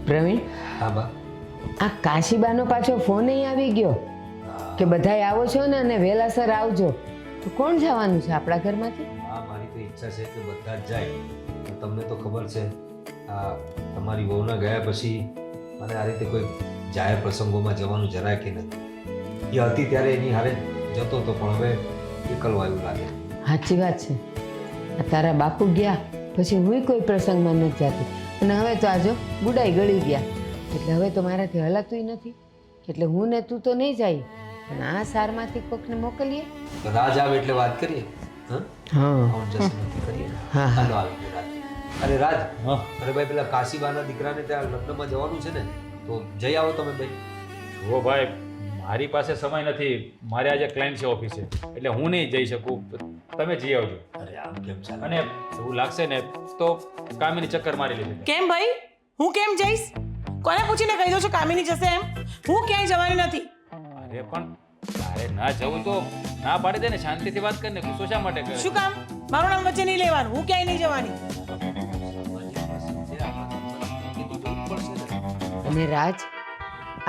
પ્રવીણ, હા બા. આ કાશીબાનો પાછો ફોન અહીં આવી ગયો કે બધાય આવો છો ને અને વહેલાસર આવજો. તો કોણ જવાનું છે આપણા ઘરમાંથી? હા, મારી તો ઈચ્છા છે કે બધા જ જાય. પણ તમને તો ખબર છે આ તમારી વહુના ગયા પછી મને આ રીતે કોઈ જાહેર પ્રસંગોમાં જવાનું જરાય કે નથી. એ હતી ત્યારે એની હારે જતો હતો, પણ હવે એકલવા એવું લાગે. સાચી વાત છે. આ તારા બાપુ ગયા પછી હું કોઈ પ્રસંગમાં નથી જતી, અને હવે તો આજો બુડાઈ ગળી ગયા, એટલે હવે તો મારાથી હલાતુંય નથી. એટલે હું ને તું તો નહીં જાય, પણ આ સારમાંથી કોકને મોકલીએ. તો રાજ આવે એટલે વાત કરીએ. હા, હા નથી કરીએ. હા, હા. હાલો આવી ગયો રાજ. અરે રાજ, અરે ભાઈ પેલા કાશીબાના દીકરાને ત્યાં લગ્નમાં જવાનું છે ને, તો જઈ આવો તમે ભાઈ. જુઓ ભાઈ, મારી પાસે સમય નથી. મારે આજે ક્લાયન્ટ છે ઓફિસે, એટલે હું નહીં જઈ શકું. તમે જઈ આવજો. અરે આમ કેમ ચાલે? અને એવું લાગશે ને તો કામિની ચક્કર મારી લેજે. કેમ ભાઈ? હું કેમ જઈશ? કોને પૂછીને કહી દો છો કામિની જશે એમ? હું ક્યાંય જવાની નથી. અરે પણ તારે ના જવું તો ના પાડી દે ને, શાંતિથી વાત કરીને. ગુસ્સો શા માટે કરે? શું કામ? મારું નામ વચ્ચે નહીં લેવાનું. હું ક્યાંય નહીં જવાની. અને રાજ,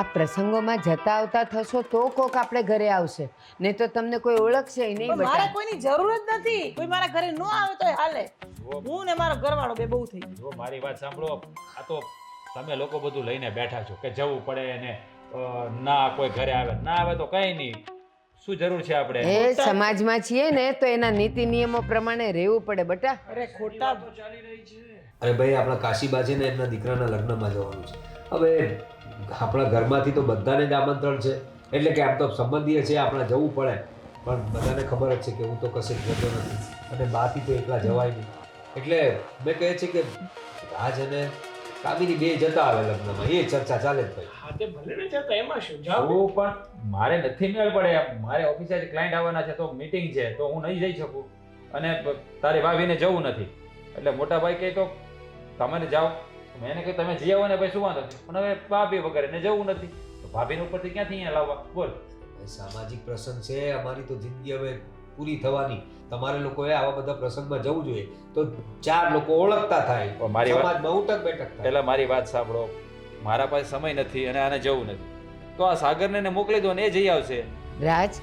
આ પ્રસંગોમાં જતા આવતા થશો તો કોક આપણે ઘરે આવશે, નહીં તો તમને કોઈ ઓળખશે નહીં. પણ મારે બેટા, કોઈની જરૂર જ નથી. કોઈ મારા ઘરે ન આવે તો હાલે. હું ને મારો ઘરવાળો બે બહુ થઈ ગયું. જો મારી વાત સાંભળો, આ તો તમે લોકો બધું લઈને બેઠા છો કે જવું પડે ને ના કોઈ ઘરે આવે ના આવે તો કઈ નહીં. શું જરૂર છે આપણે? એ સમાજમાં છીએ ને તો એના નીતિ નિયમો પ્રમાણે રહેવું પડે બેટા. અરે ખોટા. અરે ભાઈ, આપણા કાશીબા છે ને એમના દીકરાના લગ્નમાં જવાનું છે. હવે આપણા ઘરમાંથી તો બધાને જ આમંત્રણ છે, એટલે કે આમ તો સંબંધીએ છે, આપણે જવું પડે. પણ બધાને ખબર જ છે કે હું તો કશે જતો નથી, અને બાથી તો એકલા જવાય નહીં. એટલે મેં કહે છે કે રાજ અને કામિની બે જતા આવે લગ્નમાં. એ ચર્ચા ચાલે જ ભાઈ. હા તે ભલે ને જતા, એમાં શું? હું જાઓ. પણ મારે નથી મેળ પડે. મારે ઓફિસે ક્લાયન્ટ આવવાના છે, તો મીટિંગ છે, તો હું નહીં જઈ શકું. અને તારી ભાભીને જવું નથી, એટલે મોટા ભાઈ કહે તો તમે જાઓ. મેં એને કહ્યું તમે જઈ આવો ને ભાઈ, શું વાંધો છે. પણ હવે ભાભી વગર એને જવું નથી, તો ભાભીને ઉપરથી ક્યાંથી અહીંયા લાવવા? બોલ. સામાજિક પ્રસંગ છે, અમારી તો જિંદગી હવે પૂરી થવાની. તમારે લોકોએ આવા બધા પ્રસંગમાં જવું જોઈએ, તો ચાર લોકો ઓળખતા થાય, મારી વાત- સમાજમાં ઉઠક બેઠક થાય. પહેલા મારી વાત સાંભળો. મારા પાસે સમય નથી અને આને જવું નથી, તો આ સાગરને મોકલી દો ને એ જઈ આવશે. રાજ,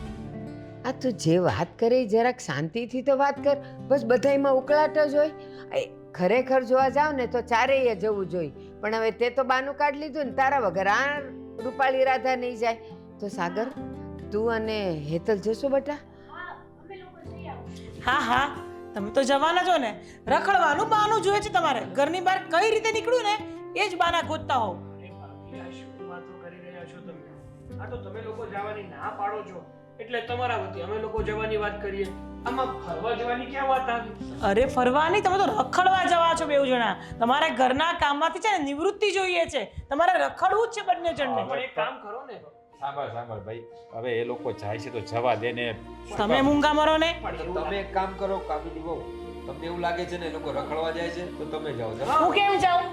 આ તું જે વાત કરે એ જરાક શાંતિથી તો વાત કર. બસ બધાયમાં ઉકળાટ જ હોય. એ ખરેખર જોવા જાવ ને તો ચારેય જવું જોઈએ, પણ હવે તે તો બાનું કાઢ લીધું ને, તારા વગર આ રૂપાળી રાધા નહીં જાય. તો સાગર, તું અને હેતલ જશો બેટા? હા હા, તમે તો જવાના છો ને. રખડવાનું બહાનું જોઈએ છે તમારે. ઘરની બહાર કઈ રીતે નીકળ્યું ને એ જ બહાના ગોતતા હોવ. અરે ભાભી, આ શું વાતો કરી રહ્યા છો તમે? આ તો તમે લોકો જવાની ના પાડો છો, એટલે તમારા વતી અમે લોકો જવાની વાત કરીએ. આમાં ફરવા જવાની ક્યાં વાત આવી? અરે ફરવા નહીં, તમે તો રખડવા જવા છો બેઉ જણા. તમારે ઘરના કામમાંથી છે ને નિવૃત્તિ જોઈએ છે. તમારે રખડવું જ છે બંને જણને. પણ એક કામ કરો ને, સાંભળ ભાઈ, હવે એ લોકો જાય છે તો જવા દે ને. તમે મૂંગા મરો ને. તમે એક કામ કરો કામિની બહુ, તમને એવું લાગે છે ને એ લોકો રખડવા જાય છે, તો તમે જાઓ. જાઓ. હું કેમ જાઉં?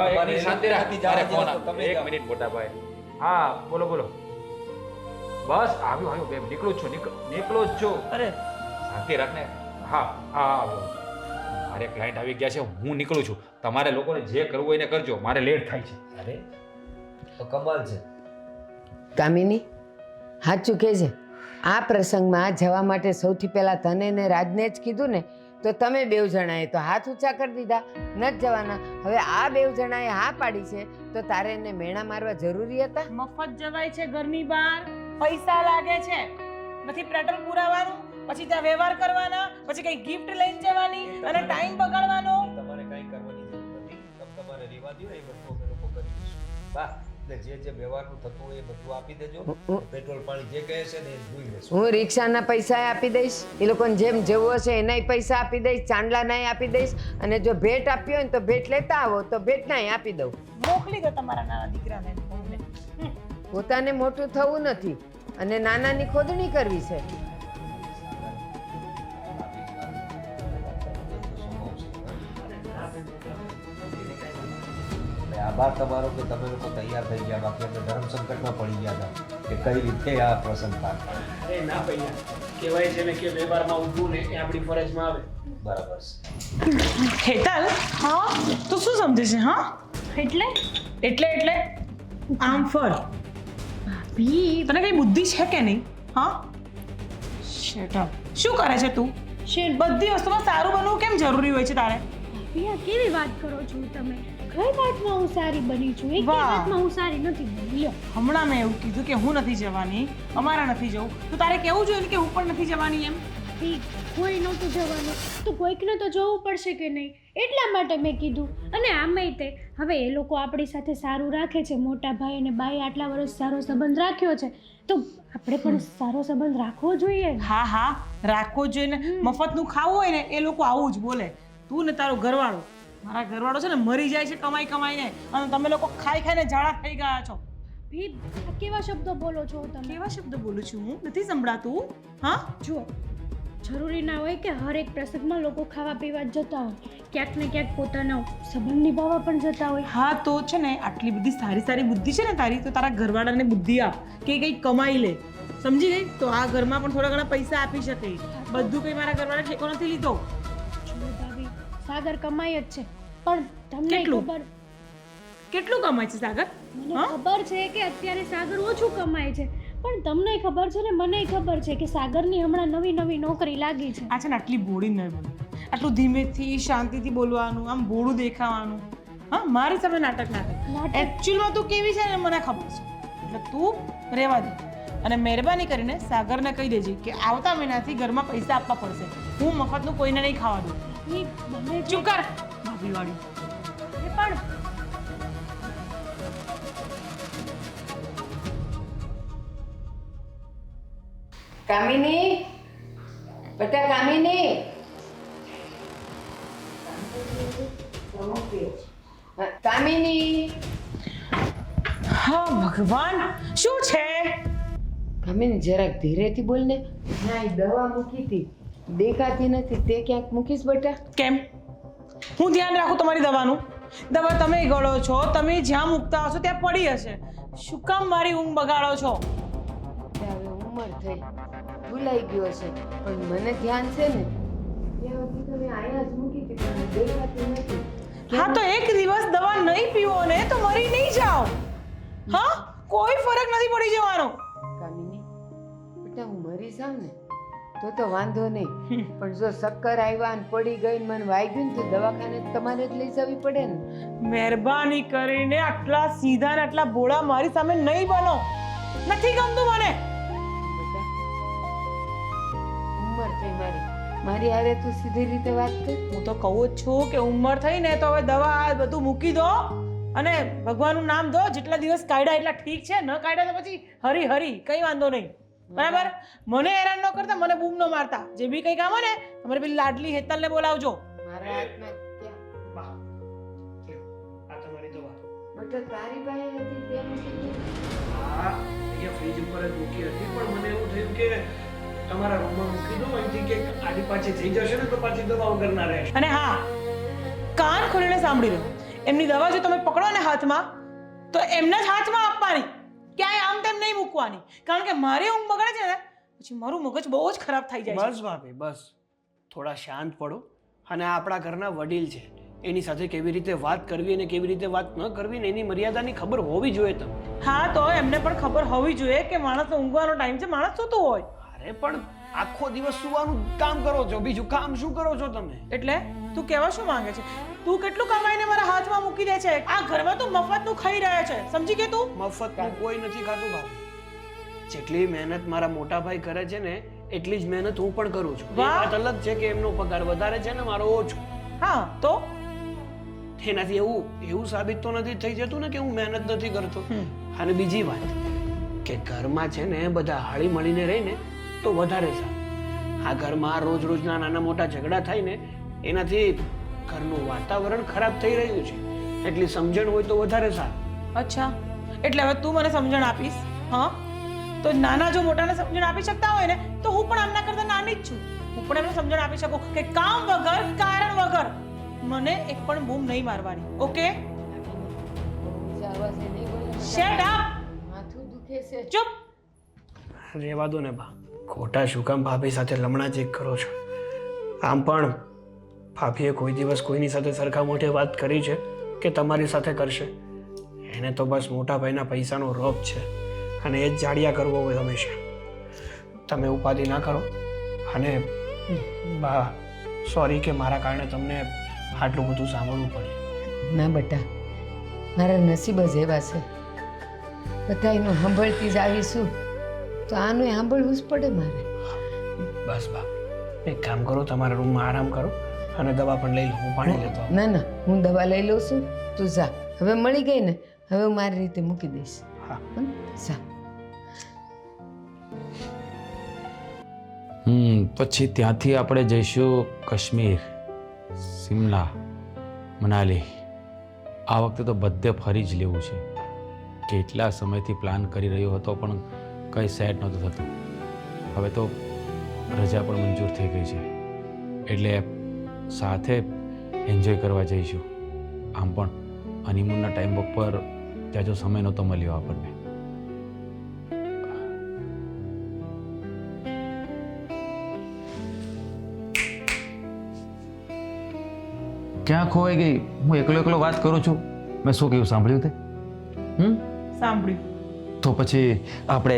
એક મિનિટ શાંતિ રાખ. નથી જવા અરે ફોન દેવા તો આપ. તમે એક જાઓ. મિનિટ મોટા ભાઈ. હા બોલો બોલો. બસ આવ્યો બેન, નીકળું જ છું, નીકળું જ છું. અરે શાંતિ રાખ ને. હા હા બોલો. મારે ક્લાયન્ટ આવી ગયા છે, હું નીકળું છું. તમારે લોકોને જે કરવું હોય એને કરજો, મારે લેટ થાય છે. અરે તો કમાલ છે. કામિની, સાચું કહેજે. આ પ્રસંગમાં જવા માટે સૌથી પહેલાં તને ને રાજને જ કીધું ને, તો તમે બેઉ જણાએ તો હાથ ઊંચા કરી દીધા, નથી જવાના. હવે આ બેઉ જણાએ હા પાડી છે, તો તારે એને મેણા મારવા જરૂરી હતા? મફત જવાય છે ઘરની બહાર, પૈસા લાગે છે. નથી પેટ્રોલ પુરાવાનું, પછી ત્યાં વ્યવહાર કરવાના, પછી કઈ ગિફ્ટ લઈને જવાની અને ટાઈમ બગાડવાનો. તમારે કાંઈ કરવાની જરૂર નથી. તમારે રહેવા દો, એ બધું અમે લોકો કરી દઈશું. હા, એટલે જે વ્યવહારનું થતું હોય એ બધું આપી દેજો. પેટ્રોલ પાણી જે કહે છે ને એ જોઈ લેશું. હું રિક્ષાના પૈસા આપી દઈશ, એ લોકોને જેમ જવું હશે એનાય પૈસા આપી દઈશ, ચાંદલાનાય આપી દઈશ, અને જો ભેટ આપી હોય ને તો ભેટ લેતા આવો તો ભેટનાય આપી દઉં. મોકલી દો તમારા નાના દીકરાને બહુને. પોતાને મોટું થવું નથી અને નાનાની ખોદણી કરવી છે. આભાર તમારો કે તમે લોકો તૈયાર થઈ ગયા. બાકી અમે ધર્મ સંકટમાં પડી ગયા હતા કે કઈ રીતે આ પ્રસંગ પાર પાડવો. અરે ના પૈયા, કહેવાય છે ને કે વ્યવહારમાં ઊભું ને એ આપણી ફરજમાં આવે. બરાબર છે. હેતલ, હા તું શું સમજે છે? હા એટલે આમ ફર. ભાભી તને કઈ બુદ્ધિ છે કે નહીં? હા, શટ અપ. શું કરે છે તું? બધી વસ્તુમાં સારું બનવું કેમ જરૂરી હોય છે તારે? ભાભી આ કેવી વાત કરો છો તમે? કઈ વાતમાં હું સારી બની છું? એક વાહ. વાતમાં હું સારી નથી બની. લ્યો હમણાં મેં એવું કીધું કે હું નથી જવાની, અમારા નથી જવું, તો તારે કેવું જોઈએ ને કે હું પણ નથી જવાની એમ? ભાભી કોઈ નહોતું જવાનું તો કોઈકને તો જવું પડશે કે નહીં, એટલા માટે મેં કીધું. અને આમેય તે હવે એ લોકો આપણી સાથે સારું રાખે છે, મોટા ભાઈ અને બાઈ આટલા વર્ષ સારો સંબંધ રાખ્યો છે, તો આપણે પણ સારો સંબંધ રાખવો જોઈએ ને. હા હા, રાખવો જ જોઈએ ને. મફતનું ખાવું હોય ને એ લોકો આવું જ બોલે. તું ને તારો ઘરવાળો, મારા ઘરવાળો છે ને મરી જાય છે કમાઈ કમાઈને, અને તમે લોકો ખાઈ ખાઈને ઝાડા થઈ ગયા છો. ભાઈ આ કેવા શબ્દો બોલો છો તમે? કેવા શબ્દ બોલું છું હું? નથી સંભળાતું? હા, જુઓ, જરૂરી ના હોય કે હરેક પ્રસંગમાં લોકો ખાવા પીવા જ જતા હોય, ક્યાંક ને ક્યાંક પોતાનો સંબંધ નિભાવવા પણ જતા હોય. હા તો છે ને, આટલી બધી સારી સારી બુદ્ધિ છે ને તારી, તો તારા ઘરવાળાને બુદ્ધિ આપ કે કંઈક કમાઈ લે. સમજી ગઈ? તો આ ઘરમાં પણ થોડા ઘણા પૈસા આપી શકે. બધું કંઈ મારા ઘરવાળા ઠેકો નથી લીધો. જુઓ ભાભી, સાગર કમાય જ છે, પણ તમને કેટલું? ખબર, કેટલું કમાય છે સાગર? મને હા? ખબર છે કે અત્યારે સાગર ઓછું કમાય છે, પણ તમને ખબર છે ને મને ખબર છે કે સાગરની હમણાં નવી નવી નોકરી લાગી છે. આ છે ને આટલી બોડી ન બોલ, આટલું ધીમેથી શાંતિથી બોલવાનું, આમ બોળું દેખાવાનું. હા, મારી સામે નાટક ના કર. નાટક? એકચ્યુઅલમાં તું કેવી છે ને મને ખબર છે, એટલે તું રહેવા દે. અને મહેરબાની કરીને સાગરને કહી દેજે કે આવતા મહિનાથી ઘરમાં પૈસા આપવા પડશે. હું મફતનું કોઈને નહીં ખાવા દઉં. એ બને છે ચૂપ કર ભાભી વાળી. પણ કામિની, બેટા કામિની. કામિની, હા ભગવાન, શું છે? કામિની જરાક ધીરેથી બોલ ને. ના, એ દવા મૂકી હતી, દેખાતી નથી. તે ક્યાંક મૂકીશ બેટા? કેમ? હું ધ્યાન રાખું તમારી દવાનું? દવા તમે ગળો છો, તમે જ્યાં મૂકતા હશો ત્યાં પડી હશે. શું કામ મારી ઊંઘ બગાડો છો? હવે ઉંમર થઈ, ભૂલાઈ ગયો છે, પણ મને ધ્યાન છે ને. ત્યાં સુધી તમે અહીંયા જ મૂકી હતી, પણ દેખાતી નથી. હા તો એક દિવસ દવા નહીં પીવો ને તો મરી નહીં જાઓ. હા, કોઈ ફરક નથી પડી જવાનો. કામિની, બેટા હું મરી જાઉં ને તો વાંધો નહીં, પણ જો ચક્કર આવ્યા ને પડી ગઈ ને મને વાગ્યું ને તો દવાખાને તમારે જ લઈ જવી પડે ને. મહેરબાની કરીને આટલા સીધા ને આટલા ભોળા મારી સામે નહીં બનો. નથી ગમતું મને. બેટા, ઉંમર થઈ મારી હારે તું સીધી રીતે વાત કર. હું તો કહું જ છું કે ઉંમર થઈ ને તો હવે દવા આ બધું મૂકી દો અને ભગવાનનું નામ દો. જેટલા દિવસ કાઢ્યા એટલા ઠીક છે, ન કાઢ્યા તો પછી હરી હરી, કઈ વાંધો નહીં. બરાબર? મને હેરાન ન કરતા, મને બૂમ ન મારતા. જે બી કઈ કામ હોય ને તમારે પેલી લાડલી હેતલને બોલાવજો. મારા હાથમાં ક્યાં? વાહ, લ્યો, આ તમારી દવા. બેટા તારી પાસે હતી તેમ કીધું. હા, અહીંયા ફ્રીજ ઉપર જ મૂકી હતી, પણ મને એવું થયું કે તમારા રૂમમાં મૂકી દો, અહીંથી કે આડી પાછી થઈ જશે ને તો પાછી દવા વગર ના રહેશે. અને હા, કાન ખોલીને સાંભળી લો. એમની દવા જો તમે પકડો ને હાથમાં, તો એમના જ હાથમાં આપવાની, ક્યાંય આમ તેમ નહીં મૂકવાની. કારણ કે મારી ઊંઘ બગડે છે ને પછી મારું મગજ બહુ જ ખરાબ થઈ જાય છે. બસ ભાભી, બસ થોડા શાંત પડો. અને આ આપણા ઘરના વડીલ છે, એની સાથે કેવી રીતે વાત કરવી અને કેવી રીતે વાત ન કરવી ને એની મર્યાદાની ખબર હોવી જોઈએ તમને. હા તો એમને પણ ખબર હોવી જોઈએ કે માણસનો ઊંઘવાનો ટાઈમ છે, માણસ સૂતો હોય. અરે પણ આખો દિવસ સુવાનું કામ કરો છો, બીજું કામ શું કરો છો તમે? એટલે તું કહેવા શું માંગે છે? તું કેટલું કમાઈને મારા હાથમાં મૂકી દે છે? આ ઘરમાં તું મફતનું ખાઈ રહ્યો છે, સમજી કે તું? મફતનું કોઈ નથી ખાતું ભાભી. જેટલી મહેનત મારા મોટા ભાઈ કરે છે ને એટલી જ મહેનત હું પણ કરું છું. એ વાહ. વાત અલગ છે કે એમનો પગાર વધારે છે ને મારો ઓછો. હા તો એનાથી એવું સાબિત તો નથી થઈ જતું ને કે હું મહેનત નથી કરતો. અને બીજી વાત કે ઘરમાં છે ને બધા હળી મળીને રહીને તો વધારે સારું. આ ઘરમાં રોજ રોજના નાના મોટા ઝઘડા થાય ને એનાથી ઘરનું વાતાવરણ ખરાબ થઈ રહ્યું છે. એટલી સમજણ હોય તો વધારે સારું. અચ્છા, એટલે હવે તું મને સમજણ આપીશ? હા, તો નાના જો મોટાને સમજણ આપી શકતા હોય ને તો હું પણ આમના કરતા નાની જ છું. હું પણ એમને સમજણ આપી શકું કે કામ વગર, કારણ વગર મને એક પણ બૂમ નહીં મારવાની. ઓકે? બીજા અવાજે નહીં બોલે. Shut up. માથું દુખે છે. ચૂપ. રહેવા દો ને બા, ખોટા શું કામ ભાભી સાથે લમણા ચેક કરો છો? આમ પણ ભાભીએ કોઈ દિવસ કોઈની સાથે સરખા મોઢે વાત કરી છે? કે તમારી સાથે કરશે. એને તો બસ મોટા ભાઈના પૈસાનો રોપ છે અને એ જ જાડિયા કરવો હોય હંમેશા. તમે ઉપાધિ ના કરો. અને બા સોરી કે મારા કારણે તમને આટલું બધું સાંભળવું પડ્યું. ના બેટા, મારા નસીબ જ એવા છે. બધાયનું સાંભળતી જ આવીશું તો આનું સાંભળવું જ પડે મારે. બસ બા, એક કામ કરો, તમારા રૂમમાં આરામ કરો અને દવા પણ લઈ લો. હું પાણી લેતો આવું. ના ના, હું દવા લઈ લઉં છું, તું જા. હવે મળી ગઈ ને, હવે હું મારી રીતે મૂકી દઈશ. હા. હં? જા. પછી ત્યાંથી આપણે જઈશું કાશ્મીર, શિમલા, મનાલી. આ વખતે તો બધે ફરી જ લેવું છે. કેટલા સમયથી પ્લાન કરી રહ્યો હતો પણ કંઈ સેટ નહોતું થતું. હવે તો રજા પણ મંજૂર થઈ ગઈ છે એટલે સાથે એન્જોય કરવા જઈશું. આમ પણ હનીમૂનના ટાઈમ પર જાજો સમય નહોતો મળ્યો આપણને. ક્યાં ખોવાઈ ગઈ? હું એકલો એકલો વાત કરું છું. મેં શું કહ્યું સાંભળ્યું તે? સાંભળ્યું. તો પછી આપણે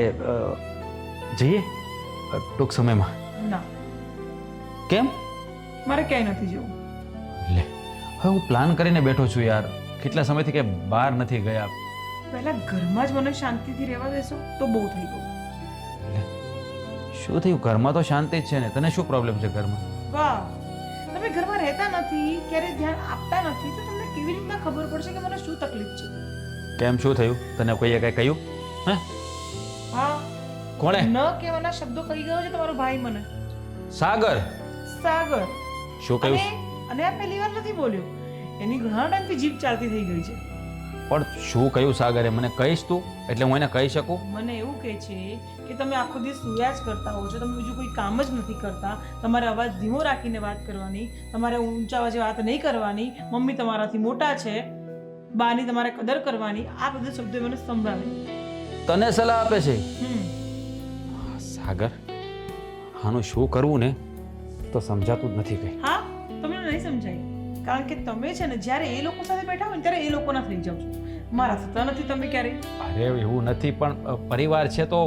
જઈએ ટૂંક સમયમાં. ના, કેમ? મારે ક્યાંય નથી જવું. લે, હવે હું પ્લાન કરીને બેઠો છું યાર. કેટલા સમયથી કે બહાર નથી ગયા. પહેલા ઘરમાં જ મને શાંતિથી રહેવા દેશો તો બહુ થઈ ગયું. લે, શું થયું? ઘરમાં તો શાંતિ જ છે ને. તને શું પ્રોબ્લેમ છે ઘરમાં? વાહ, તમે ઘરમાં રહેતા નથી, ક્યારેય ધ્યાન આપતા નથી, તો તમને કેવી રીતના ખબર પડશે કે મને શું તકલીફ છે? કેમ, શું થયું? તને કોઈએ કંઈ કહ્યું? હે? હા, કોણે? ન કહેવાના શબ્દો કહી ગયો છે તમારો ભાઈ મને. સાગર. સાગર. શું કહ્યું? અને આ પહેલી વાર નથી બોલ્યો. એની ઘણા ટાઈમથી જીભ ચાલતી થઈ ગઈ છે. પણ શું કહ્યું સાગરે? મને કહીશ તું એટલે હું એને કહી શકું. મને એવું કહે છે કે તમે આખો દિવસ સૂયા જ કરતા હો છો, તમે બીજું કોઈ કામ જ નથી કરતા, તમારે અવાજ ધીમો રાખીને વાત કરવાની, તમારે ઊંચા અવાજે વાત નહીં કરવાની, મમ્મી તમારાથી મોટા છે, બાની તમારે કદર કરવાની. આ બધા શબ્દો મને સંભળાવે. તને સલાહ આપે છે સાગર? આનું શું કરવું ને તો સમજાતું જ નથી કઈ. હા, તમને નહીં સમજાય, કારણ કે તમે છે ને જ્યારે એ લોકો સાથે બેઠા હોય ને ત્યારે એ લોકોના થઈ જાવ છો. મારા થતા નથી તમે ક્યારેય. અરે એવું નથી, પણ પરિવાર છે તો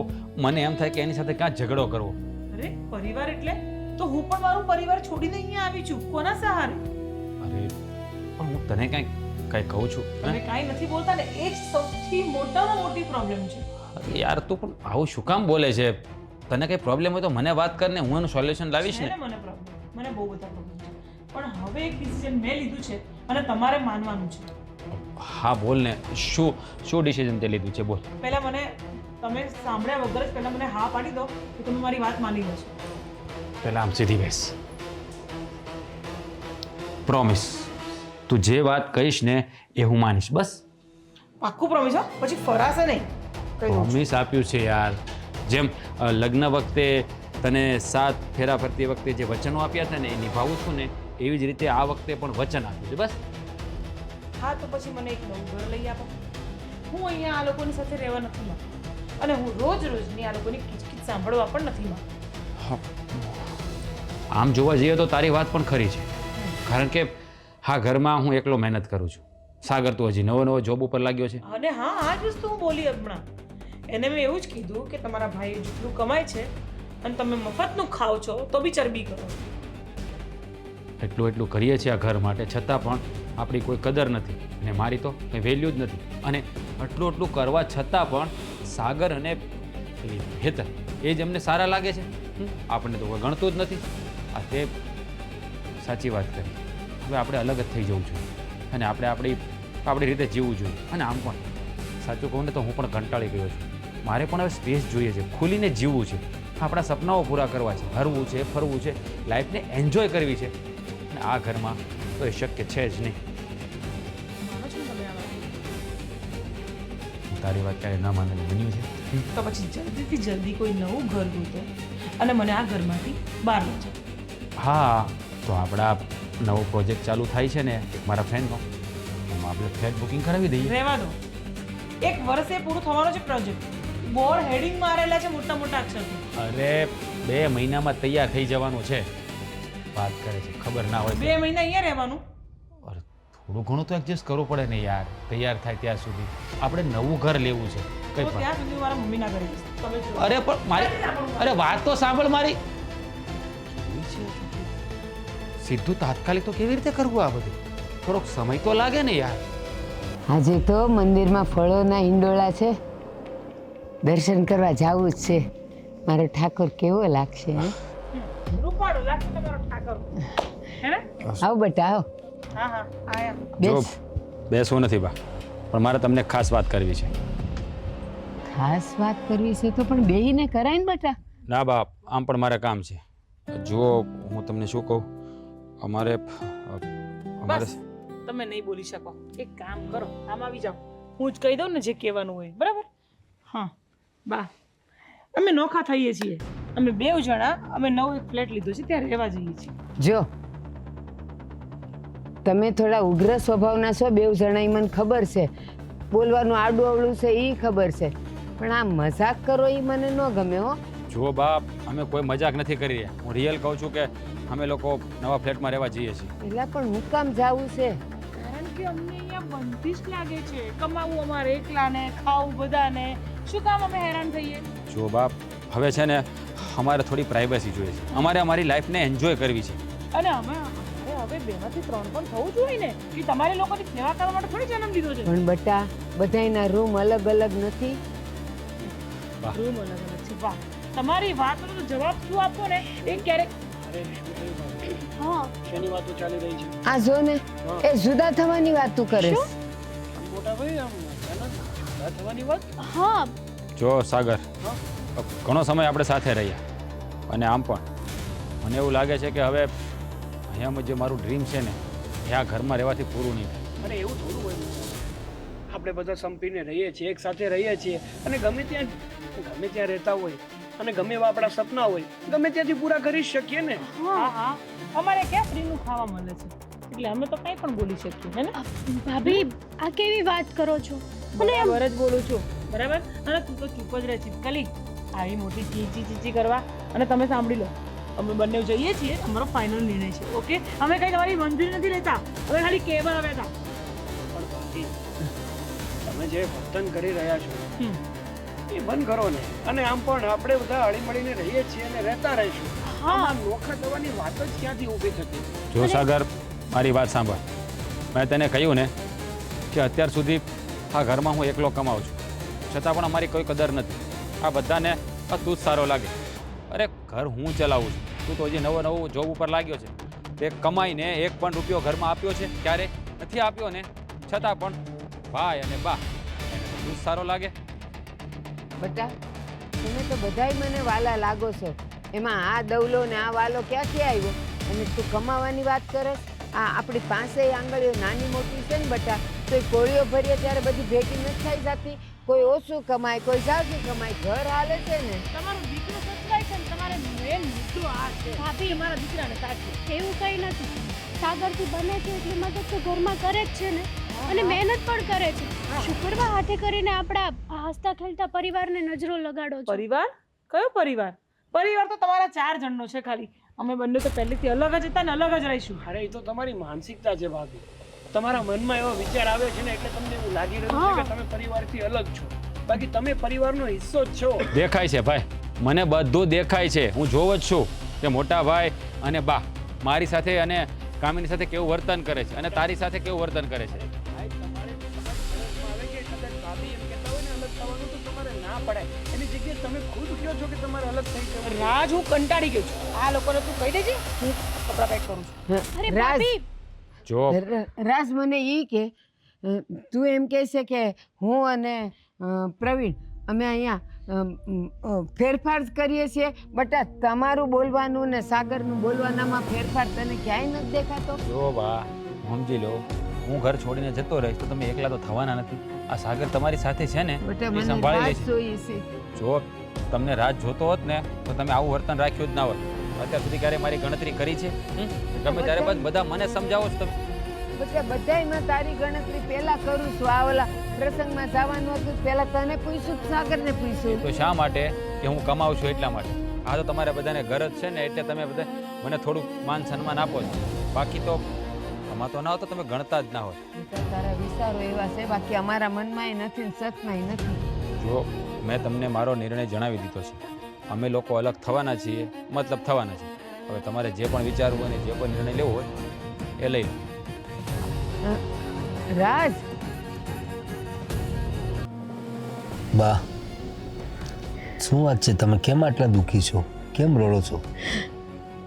મને એમ થાય કે એની સાથે ક્યાં ઝઘડો કરવો. અરે પરિવાર એટલે તો હું પણ મારું પરિવાર છોડીને અહીંયા આવી છું. કોના સહારે? અરે પણ હું તને કઈ કહું છું. તમે કાંઈ નથી બોલતા ને, એ જ સૌથી મોટામાં મોટી પ્રોબ્લેમ છે. અરે યાર તું પણ આવું શું કામ બોલે છે? તને કઈ પ્રોબ્લેમ હોય તો મને વાત કર ને, હું એનું સોલ્યુશન લાવીશ છે ને. ને મને પ્રોબ્લેમ, મને બહુ બધા પ્રોબ્લેમ છે, પણ હવે એક ડિસિઝન મેં લીધું છે અને તમારે માનવાનું છે. હા બોલ ને, શું ડિસિઝન તે લીધું છે? બોલ. પહેલા મને તમે સાંભળ્યા વગર જ પહેલા મને હા પાડી દો કે તમે મારી વાત માની લેશો. પહેલા આમ સીધી બેસ. પ્રોમિસ, તું જે વાત કહીશ ને એ હું માનીશ. બસ પાક્કું પ્રોમિસ હો, પછી ફરાશે નહીં. કહી દઉં છું. પ્રોમિસ આપ્યું છે યાર. જેમ લગ્ન વખતે તને 7 ફેરા ફરતી વખતે જે વચનો આપ્યા હતા ને એ નિભાવું છું ને, એવી જ રીતે આ વખતે પણ વચન આપ્યું છે. બસ. હા, તો પછી મને એક નવું ઘર લઈ આપો. હું અહીંયા આ લોકોની સાથે રહેવા નથી માંગતી અને હું રોજની આ લોકોની કિચકિચ સાંભળવા પણ નથી માંગતી. આમ જોવા જઈએ તો તારી વાત પણ ખરી છે, કારણ કે હા ઘરમાં હું એકલો મહેનત કરું છું. સાગર તો હજી નવો જોબ ઉપર લાગ્યો છે. અને હા, આ જ વસ્તુ હું બોલી હમણાં. એને મેં એવું જ કીધું કે તમારા ભાઈ જેટલું કમાય છે અને તમે મફતનું ખાઓ છો તો બી ચરબી કરો. એટલું કરીએ છીએ આ ઘર માટે, છતાં પણ આપણી કોઈ કદર નથી અને મારી તો કંઈ વેલ્યુ જ નથી. અને આટલું કરવા છતાં પણ સાગર અને પેલી હેતર એ જ અમને સારા લાગે છે. આપણને તો કોઈ ગણતું જ નથી. આ તે સાચી વાત કરી. હવે આપણે અલગ જ થઈ જવું જોઈએ અને આપણે આપણી રીતે જીવવું જોઈએ. અને આમ પણ સાચું કહું ને તો હું પણ કંટાળી ગયો છું. મારે પણ હવે સ્પેસ જોઈએ છે, ખુલીને જીવવું છે, આપણા સપનાઓ પૂરા કરવા છે, હરવું છે, ફરવું છે, લાઈફને એન્જોય કરવી છે. અને આ ઘરમાં તો એ શક્ય છે જ નહીં. માનો છો ને તમે આ વાત? તારી વાત ક્યારે ના માનવાની બન્યું છે? તો પછી જલ્દીથી જલ્દી કોઈ નવું ઘર ગોતો અને મને આ ઘરમાંથી બહાર લઈ જાઓ. હા, તો આપણા નવો પ્રોજેક્ટ ચાલુ થાય છે ને મારા ફ્રેન્ડનો, એમાં આપણે ફ્લેટ બુકિંગ કરાવી દઈએ. રહેવા દો, 1 વર્ષે પૂરું થવાનો છે પ્રોજેક્ટ. બોર્ડ હેડિંગ મારેલા છે મોટા અક્ષરથી. અરે 2 મહિનામાં તૈયાર થઈ જવાનું છે. વાત કરે છે, ખબર ના હોય. 2 મહિના અહીંયા રહેવાનું? અરે થોડું ઘણું તો એડજસ્ટ કરવું પડે ને યાર, તૈયાર થાય ત્યાં સુધી. આપણે નવું ઘર લેવું છે તો કંઈ પણ. ત્યાં સુધી મારા મમ્મીના ઘરે જઈશ. તમે જો. અરે પણ મારી અરે વાત તો સાંભળ મારી. સીધું તાત્કાલિક તો કેવી રીતે કરવું આ બધું? થોડોક સમય તો લાગે ને યાર. આજે તો મંદિરમાં ફળોના હિંડોળા છે, દર્શન કરવા જવું જ છે. મારો ઠાકોર કેવો લાગશે હે? રૂપાળો લાગશે તમારો ઠાકર. હે ને? આવ બેટા આવ, હા હા આયા. જો બેસ. બેસવું નથી બા, પણ મારે તમને ખાસ વાત કરવી છે. ખાસ વાત કરવી છે તો પણ બેહીને કરાય ને બેટા. ના બાપ, આમ પણ મારે કામ છે. જુઓ હું તમને શું કહું, અમારે બસ તમે નહીં બોલી શકો. એક કામ કરો, આમ આવી જાઓ. હું જ કહી દઉં ને જે કહેવાનું હોય, બરાબર? હા બા, અમે નોખા થઈએ છીએ. અમે બેવ જણા અમે નવો એક ફ્લેટ લીધો છે, ત્યાં રહેવા જઈએ છીએ. જો તમે થોડા ઉગ્ર સ્વભાવના છો બેઉ જણા, ઈ મને ખબર છે. બોલવાનું આડું અવળું છે એ ખબર છે, પણ આ મજાક કરો એ મને ન ગમે હો. જુઓ બાપ, અમે કોઈ મજાક નથી કરી રહ્યા. હું રિયલ કહું છું કે અમે લોકો નવા ફ્લેટમાં રહેવા જઈએ છીએ. પેલા પણ હું કામ જાવું છે? કારણ કે અમને અહીંયા બંધીશ લાગે છે. કમાવું અમારે એકલાને, ખાવું બધાને. શું કામ અમે હેરાન થઈએ? જુઓ બાપ, હવે છે ને અમારે થોડી પ્રાઇવસી જોઈએ છે. અમારે અમારી લાઈફને એન્જોય કરવી છે. અને અમે હવે બેમાંથી ત્રણ પણ થવું જોઈએ ને, કે તમારે લોકોની સેવા કરવા માટે થોડી જન્મ લીધો છે. પણ બટા બધાયના રૂમ અલગ અલગ નથી. રૂમ અલગ અલગ છે. વાહ, તમારી વાતનો તો જવાબ શું આપો ને એ ક્યારેક. હા શેની વાતો ચાલી રહી છે? આ જો ને એ જુદા થવાની વાત તું કરે છે. મોટા ભાઈ આમ અચાનક જુદા થવાની વાત? હા જો સાગર, ઘણો સમય આપણે સાથે રહ્યા, અને આમ પણ મને એવું લાગે છે કે હવે અહીંયા જે મારું ડ્રીમ છે ને એ આ ઘરમાં રહેવાથી પૂરું નહીં થાય. અરે એવું થોડું હોય. આપણે બધા સંપીને રહીએ છીએ, એક સાથે રહીએ છીએ, અને ગમે ત્યાં રહેતા હોય અને ગમે એવા આપણા સપના હોય ગમે ત્યાંથી પૂરા કરી શકીએ ને. હા હા, અમારે ક્યાં ફ્રીનું ખાવા મળે છે, એટલે અમે તો કંઈ પણ બોલી શકીએ, હે ને? ભાભી આ કેવી વાત કરો છો? બરાબર જ બોલું છું, બરાબર? અને તું તો ચૂપ જ રહે ચીપકલી, આવી મોટી ચીચી ચીચી કરવા. અને તમે સાંભળી લો, અમે બંને જઈએ છીએ, અમારો ફાઇનલ નિર્ણય છે, ઓકે? અમે કંઈ તમારી મંજૂરી નથી લેતા, અમે ખાલી કહેવા આવ્યા હતા. પણ ભાભી, તમે જે વર્તન કરી રહ્યા છો હમ. એ બંધ કરો ને. અને આમ પણ આપણે બધા હળી મળીને રહીએ છીએ અને રહેતા રહીશું. આમાં નોખા થવાની વાત જ ક્યાંથી ઊભી થતી? જો સાગર, મારી વાત સાંભળ. મેં તને કહ્યું ને કે અત્યાર સુધી આ ઘરમાં હું એકલો કમાઉં છું, છતાં પણ અમારી કોઈ કદર નથી. આ બધાને આ તું જ સારો લાગે. અરે ઘર હું ચલાવું છું, તું તો હજી નવો જોબ ઉપર લાગ્યો છે. તે કમાઈને એક પણ રૂપિયો ઘરમાં આપ્યો છે? ક્યારે નથી આપ્યો ને. છતાં પણ ભાઈ અને બા એને તો તું જ સારો લાગે. બટા તમે તો બધાય મને વાલા લાગો છો, એમાં આ દવલો ને આ વાલો ક્યાંથી આવ્યો? અને તું કમાવાની વાત કરે? આ આપણી પાસે આંગળીઓ નાની મોટી છે ને બટા, તો એ કોળીઓ ભરીએ ત્યારે બધી ભેગી નથી થઈ જતી. કોઈ ઓછું કમાય, કોઈ જાજુ કમાય, ઘર હાલે છે ને. તમારો દીકરો સચવાય છે ને તમારે મેન મુદ્દો આ છે. ભાભી મારા દીકરાને સાચું એવું કંઈ નથી. સાગરથી બને છે એટલી મદદ તો ઘરમાં કરે જ છે ને, અને મહેનત પણ કરે છે. શું કરવા હાથે કરીને આપણા આ હસતા ખેલતા પરિવારને નજરો લગાડો છો? પરિવાર? કયો પરિવાર? પરિવાર તો તમારા 4 જણનો છે ખાલી. અમે બંને તો પહેલેથી અલગ જ હતા ને અલગ જ રહીશું. અરે એ તો તમારી માનસિકતા છે ભાભી. તમારા મનમાં એવો વિચાર આવે છે ને એટલે તમને એવું લાગી રહ્યું છે કે તમે પરિવારથી અલગ છો. બાકી તમે પરિવારનો હિસ્સો જ છો. દેખાય છે ભાઈ, મને બધું દેખાય છે. હું જોઉં જ છું કે મોટા ભાઈ અને બા મારી સાથે અને કામિની સાથે કેવું વર્તન કરે છે અને તારી સાથે કેવું વર્તન કરે છે. ભાઈ, તમારે સમજમાં આવે કે કદાચ ભાભી એમ કહેતા હોય ને અલગ થવાનું તો તમારે ના પડે. એની જગ્યાએ તમે ખુદ કહો છો કે તમારે અલગ થઈ જવું. રાજ, હું કંટાળી ગયો છું. આ લોકોને તું કહી દેજે, હું કપડાં પેક કરું છું. અરે રાજ, ભાભી જો રાજ મને ઈ કે તું એમ કહે છે કે હું અને પ્રવીણ અમે અહીંયા ફેરફાર કરીએ છીએ. બટા તમારું બોલવાનું ને સાગરનું બોલવાનામાં ફેરફાર તને ક્યાંય નથી દેખાતો? જો બા, સમજી લો, હું ઘર છોડીને જતો રહીશ તો તમે એકલા તો થવાના નથી. આ સાગર તમારી સાથે છે ને, બટા એ મને સંભાળી રાજ લેશે. જોઈએ છે. જો તમને રાજ જોતો હોત ને તો તમે આવું વર્તન રાખ્યું જ ના હોત. અત્યાર સુધી ક્યારે મારી ગણતરી કરી છે? ગમે ત્યારે બસ બધા મને સમજાવો છો તમે. બટા બધાયમાં તારી ગણતરી પહેલા કરું છું. આ ઓલા પ્રસંગમાં જવાનું હતું પહેલા તને પૂછ્યું, સાગરને પૂછ્યું. તો શા માટે? કે હું કમાઉં છું એટલા માટે. આ તો તમારે બધાને ગરજ છે ને એટલે તમે બધા મને થોડુંક માન સન્માન આપો છો. બાકી તો આમાં તો ના હોય તો તમે ગણતા જ ના હોય. બેટા તારા વિચારો એવા છે, બાકી અમારા મનમાં નથી ને સતમાં નથી. જો મેં તમને મારો નિર્ણય જણાવી દીધો છે. અમે લોકો અલગ થવાના છીએ, મતલબ થવાના છીએ. હવે તમારે જે પણ વિચારવું હોય ને જે પણ નિર્ણય લેવો હોય એ લઈ લો. રાજ, બા શું વાત છે? તમે કેમ આટલા દુઃખી છો? કેમ રડો છો?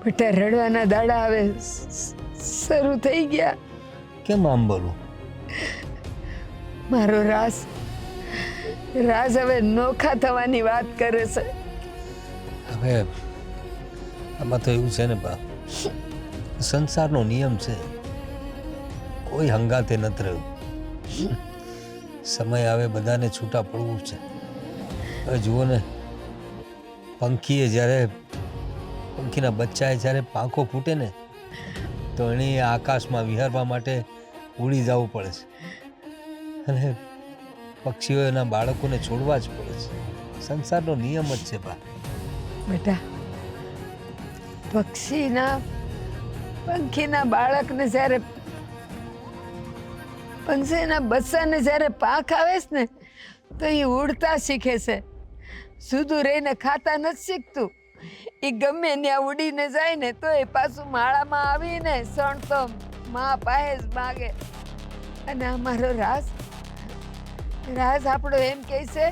બેટા રડવાના દાડા હવે શરૂ થઈ ગયા. કેમ આમ બોલો? મારો રાજ હવે નોખા થવાની વાત કરે છે. હવે આમાં તો એવું છે ને બા, સંસારનો નિયમ છે, કોઈ હંગાતે નથી રહ્યું. સમય આવે બધાને છૂટા પડવું છે. હવે જુઓ ને, પંખીના બચ્ચાએ જ્યારે પાંખો ફૂટે ને તો એણે આકાશમાં વિહરવા માટે ઉડી જવું પડે છે, અને પક્ષીઓ એના બાળકોને છોડવા જ પડે છે. સંસારનો નિયમ જ છે બા. બેટા પંખીના બાળકને જ્યારે પંખીના બચ્ચાને જ્યારે પાંખ આવે છે ને તો એ ઉડતા શીખે છે. સીધું રહીને ખાતા નથી શીખતું. એ ગમે ત્યાં ઉડીને જાય ને તો એ પાછું માળામાં આવીને સણતો માં પાસે જ માગે. અને અમારો રાજ આપણો એમ કહે છે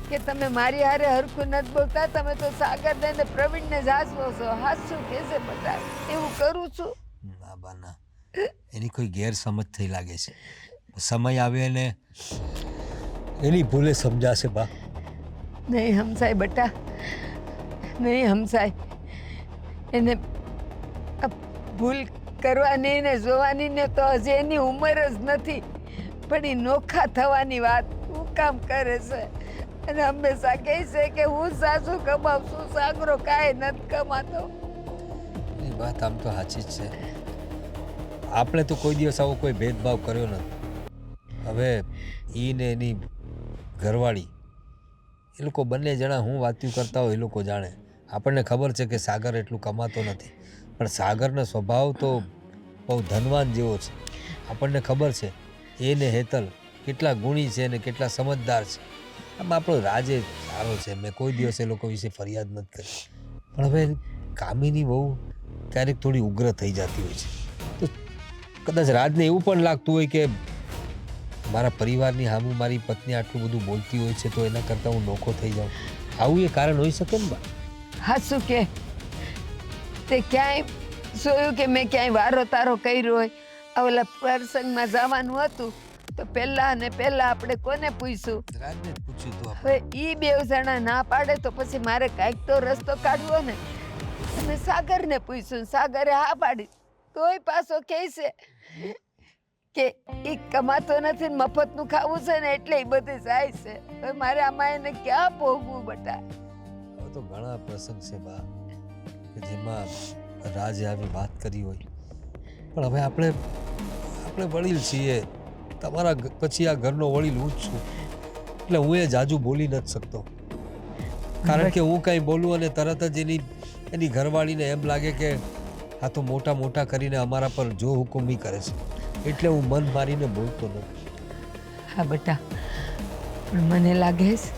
કે તમે મારી હારે હરખું નથી બોલતા, તમે તો સાગરને ને પ્રવીણને જ હાચવો છો. હાચું કે છે બધા, એવું કરું છું. ના બા ના, એની કોઈ ગેરસમજ થઈ લાગે છે. સમય આવે ને એની ભૂલે સમજાશે બા. નહીં હમસાય બેટા, નહીં હમસાય. એને આ ભૂલ કરવાની ને જોવાની ને તો હજી એની ઉંમર જ નથી, પણ એ નોખા થવાની વાત હું કામ કરે છે. અને હંમેશા કહે છે કે હું સાસુ કમાઉં છું, સાગરો કાંઈ નથી કમાતો. એ વાત આમ તો સાચી જ છે. આપણે તો કોઈ દિવસ આવો કોઈ ભેદભાવ કર્યો નથી. હવે ઈ ને એની ઘરવાળી એ લોકો બંને જણા હું વાતું કરતા હોય એ લોકો જાણે. આપણને ખબર છે કે સાગર એટલું કમાતો નથી, પણ સાગરનો સ્વભાવ તો બહુ ધનવાન જેવો છે. આપણને ખબર છે એ ને હેતલ કેટલા ગુણી છે ને કેટલા સમજદાર છે. આમ આપણો રાજે સારો છે, મેં કોઈ દિવસ એ લોકો વિશે ફરિયાદ નથી કરી. પણ હવે કામીની બહુ ક્યારેક થોડી ઉગ્ર થઈ જતી હોય છે. તો કદાચ રાજને એવું પણ લાગતું હોય કે મારા પરિવારની સામે મારી પત્ની આટલું બધું બોલતી હોય છે તો એના કરતાં હું નોખો થઈ જાઉં. આવું એ કારણ હોઈ શકે ને બા? હાસું કે તે ક્યાંય જોયું કે મેં ક્યાંય વારો તારો કર્યો હોય? આ ઓલા પ્રસંગમાં જવાનું હતું તો પહેલા આપણે કોને પૂછ્યું? રાજને જ પૂછ્યું હતું હવે ઈ બે જણા ના પાડે તો પછી મારે કાંઈક તો રસ્તો કાઢવો ને. અને સાગરને પૂછ્યું, સાગરે હા પાડી. તોય પાછો કહે છે કે ઈ કમાતો નથી ને મફતનું ખાવું છે ને એટલે ઈ બધે જાય છે. હવે મારે આમાં એને ક્યાં ભોગવું બટા? હવે તો ઘણા પ્રસંગ છે બા કે જેમાં રાજે આવી વાત કરી હોય, પણ હવે આપણે વડીલ છીએ. તમારા પછી આ ઘરનો વડીલ હું જ છું, એટલે હું એ જાજુ બોલી નથી શકતો. કારણ કે હું કંઈ બોલું અને તરત જ એની ઘરવાળીને એમ લાગે કે આ તો મોટા કરીને અમારા પર જો હુકુમી કરે છે, એટલે હું મન મારીને બોલતો નથી. હા બેટા, પણ મને લાગે છે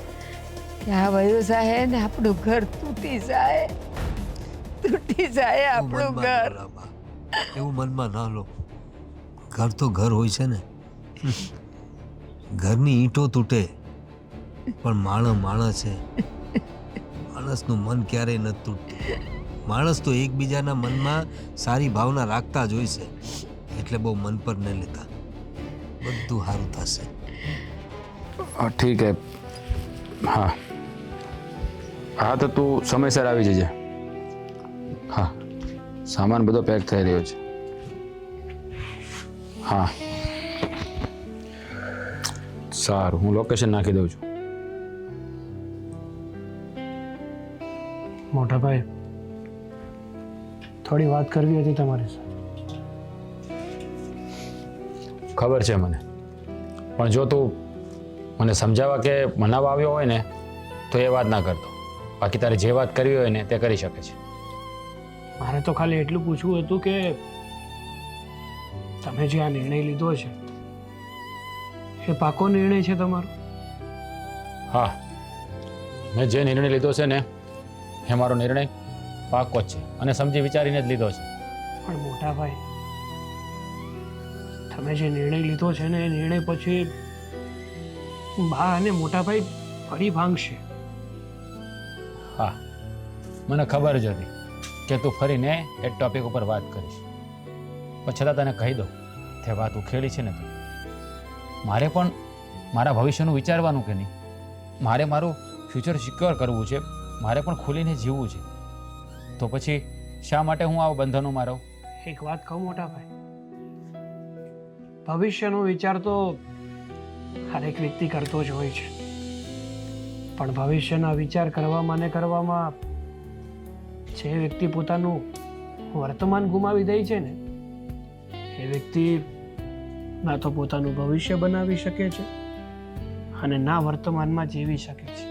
કે આ વયો જાય ને આપણું ઘર તૂટી જાય આપણું ઘર. એવું મનમાં ના લો. ઘર તો ઘર હોય છે ને. ઘરની ઈંટો તૂટે પણ માણસ છે. માણસનું મન ક્યારેય નથી તૂટતું. માણસ તો એકબીજાના મનમાં સારી ભાવના રાખતા જ હોય છે, એટલે બહુ મન પર ન લેતા. બધું સારું થશે. ઠીક હે. હા હા, તો તું સમયસર આવી જજે. હા, સામાન બધો પેક થઈ રહ્યો છે. હા સારું, હું લોકેશન નાખી દઉં છું. મોટા ભાઈ, થોડી વાત કરવી હતી તમારી સાથે. ખબર છે મને, પણ જો તું મને સમજાવવા કે મનાવવા આવ્યો હોય ને તો એ વાત ના કરતો. બાકી તારે જે વાત કરવી હોય ને તે કરી શકે છે. મારે તો ખાલી એટલું પૂછવું હતું કે તમે જે આ નિર્ણય લીધો છે એ પાકો નિર્ણય છે તમારો? હા, મેં જે નિર્ણય લીધો છે ને એ મારો નિર્ણય પાકો જ છે અને સમજી વિચારીને જ લીધો છે. પણ મોટા ભાઈ, તમે જે નિર્ણય લીધો છે ને એ નિર્ણય પછી બા અને મોટા ભાઈ ફરી ભાંગશે. હા, મને ખબર જ હતી કે તું ફરીને એ ટોપિક ઉપર વાત કરીશ, પણ છતાં તને કહી દઉં તે વાત ઉખેડી છે ને તું. મારે પણ મારા ભવિષ્યનું વિચારવાનું કે નહીં, મારે મારું ફ્યુચર સિક્યોર કરવું છે, મારે પણ ખુલીને જીવવું છે. તો પછી શા માટે હું આવા બંધનોમાં રહું? એક વાત કહું મોટા ભાઈ, ભવિષ્યનો વિચાર તો હરેક વ્યક્તિ કરતો જ હોય છે, પણ ભવિષ્યના વિચાર કરવામાં ને કરવામાં જે વ્યક્તિ પોતાનું વર્તમાન ગુમાવી દે છે ને એ વ્યક્તિ ના તો પોતાનું ભવિષ્ય બનાવી શકે છે અને ના વર્તમાનમાં જીવી શકે છે.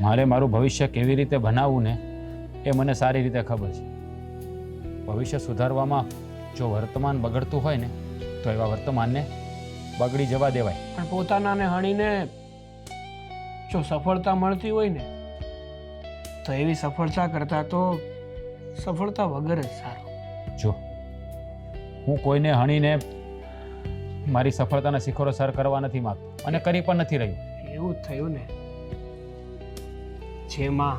મારે મારું ભવિષ્ય કેવી રીતે બનાવવું ને એ મને સારી રીતે ખબર છે. ભવિષ્ય સુધારવામાં જો વર્તમાન બગડતું હોય ને તો એવા વર્તમાનને બગડી જવા દેવાય. પણ પોતાનાને હણીને જો સફળતા મળતી હોય ને તો એવી સફળતા કરતાં તો સફળતા વગર જ સારું. જો હું કોઈને હણીને મારી સફળતાના શિખરો સર કરવા નથી માંગતો અને કરી પણ નથી રહ્યો. એવું જ થયું ને, જે માં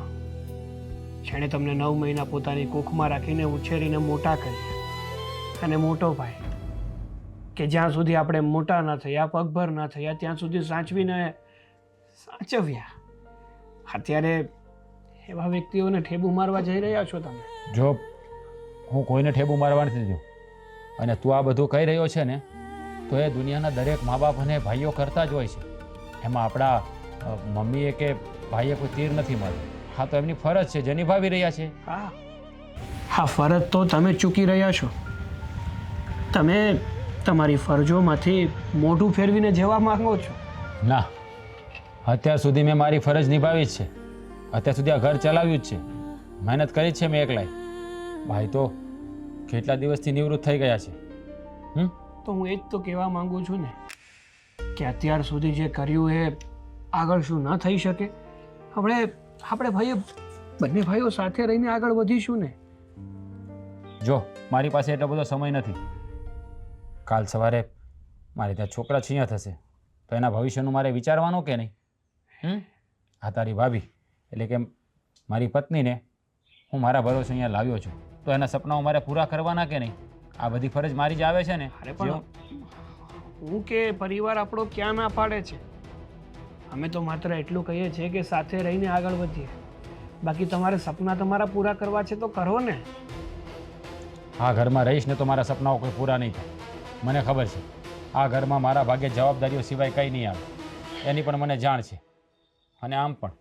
જેણે તમને 9 મહિના પોતાની કોખમાં રાખીને ઉછેરીને મોટા કર્યા, અને મોટો ભાઈ કે જ્યાં સુધી આપણે મોટા ન થયા, પગભર ન થયા ત્યાં સુધી સાચવીને સાચવ્યા. અત્યારે એવા વ્યક્તિઓને ઠેબુ મારવા જઈ રહ્યા છો તમે. જો હું કોઈને ઠેબુ મારવા નથી દીધું અને તું આ બધું કહી રહ્યો છે ને તો એ દુનિયાના દરેક મા બાપ અને ભાઈઓ કરતા જ હોય છે. એમાં આપણા મમ્મીએ કે ભાઈએ કોઈ તીર નથી માર્યું. હા, તો એમની ફરજ છે જે નિભાવી રહ્યા છે. હા હા, ફરજ તો તમે ચૂકી રહ્યા છો. તમે તમારી ફરજોમાંથી મોઢું ફેરવીને જવા માંગો છો. ના, અત્યાર સુધી મેં મારી ફરજ નિભાવી જ છે. અત્યાર સુધી આ ઘર ચલાવ્યું જ છે, મહેનત કરી જ છે મેં એકલાય. ભાઈ તો કેટલા દિવસથી નિવૃત્ત થઈ ગયા છે. તો હું એ જ તો કહેવા માંગુ છું ને કે અત્યાર સુધી જે કર્યું એ આગળ શું ન થઈ શકે? આપણે ભાઈઓ બંને ભાઈઓ સાથે રહીને આગળ વધીશું ને. જો મારી પાસે એટલો બધો સમય નથી. કાલ સવારે મારે ત્યાં છોકરા છીયા થશે તો એના ભવિષ્યનું મારે વિચારવાનું કે નહીં? આ તારી ભાભી એટલે કે મારી પત્નીને હું મારા ભરોસે અહીંયા લાવ્યો છું તો એના સપનાઓ મારે પૂરા કરવાના કે નહીં? આ બધી ફરજ મારી જ આવે છે ને. અરે પણ હું કે પરિવાર આપણો ક્યાં ના પાડે છે? અમે તો માત્ર એટલું કહીએ છીએ કે સાથે રહીને આગળ વધીએ. બાકી તમારે સપના તમારા પૂરા કરવા છે તો કરો ને. આ ઘરમાં રહીશ ને તો મારા સપનાઓ કોઈ પૂરા નહીં થાય. મને ખબર છે આ ઘરમાં મારા ભાગ્યે જવાબદારીઓ સિવાય કંઈ નહીં આવે, એની પણ મને જાણ છે. અને આમ પણ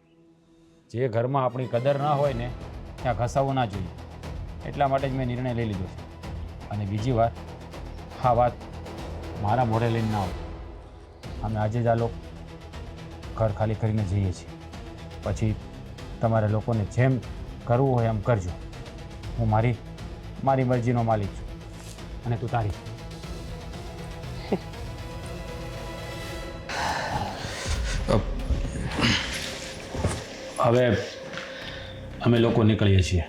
જે ઘરમાં આપણી કદર ના હોય ને ત્યાં ઘસાવવું ના જોઈએ. એટલા માટે જ મેં નિર્ણય લઈ લીધો છે. અને બીજી વાર આ વાત મારા મોઢે લઈને ના આવો. અમે આજે જ આ લોકો ઘર ખાલી કરીને જઈએ છીએ. પછી તમારે લોકોને જેમ કરવું હોય એમ કરજો. હું મારી મરજીનો માલિક છું અને તું તારી. હવે અમે લોકો નીકળીએ છીએ.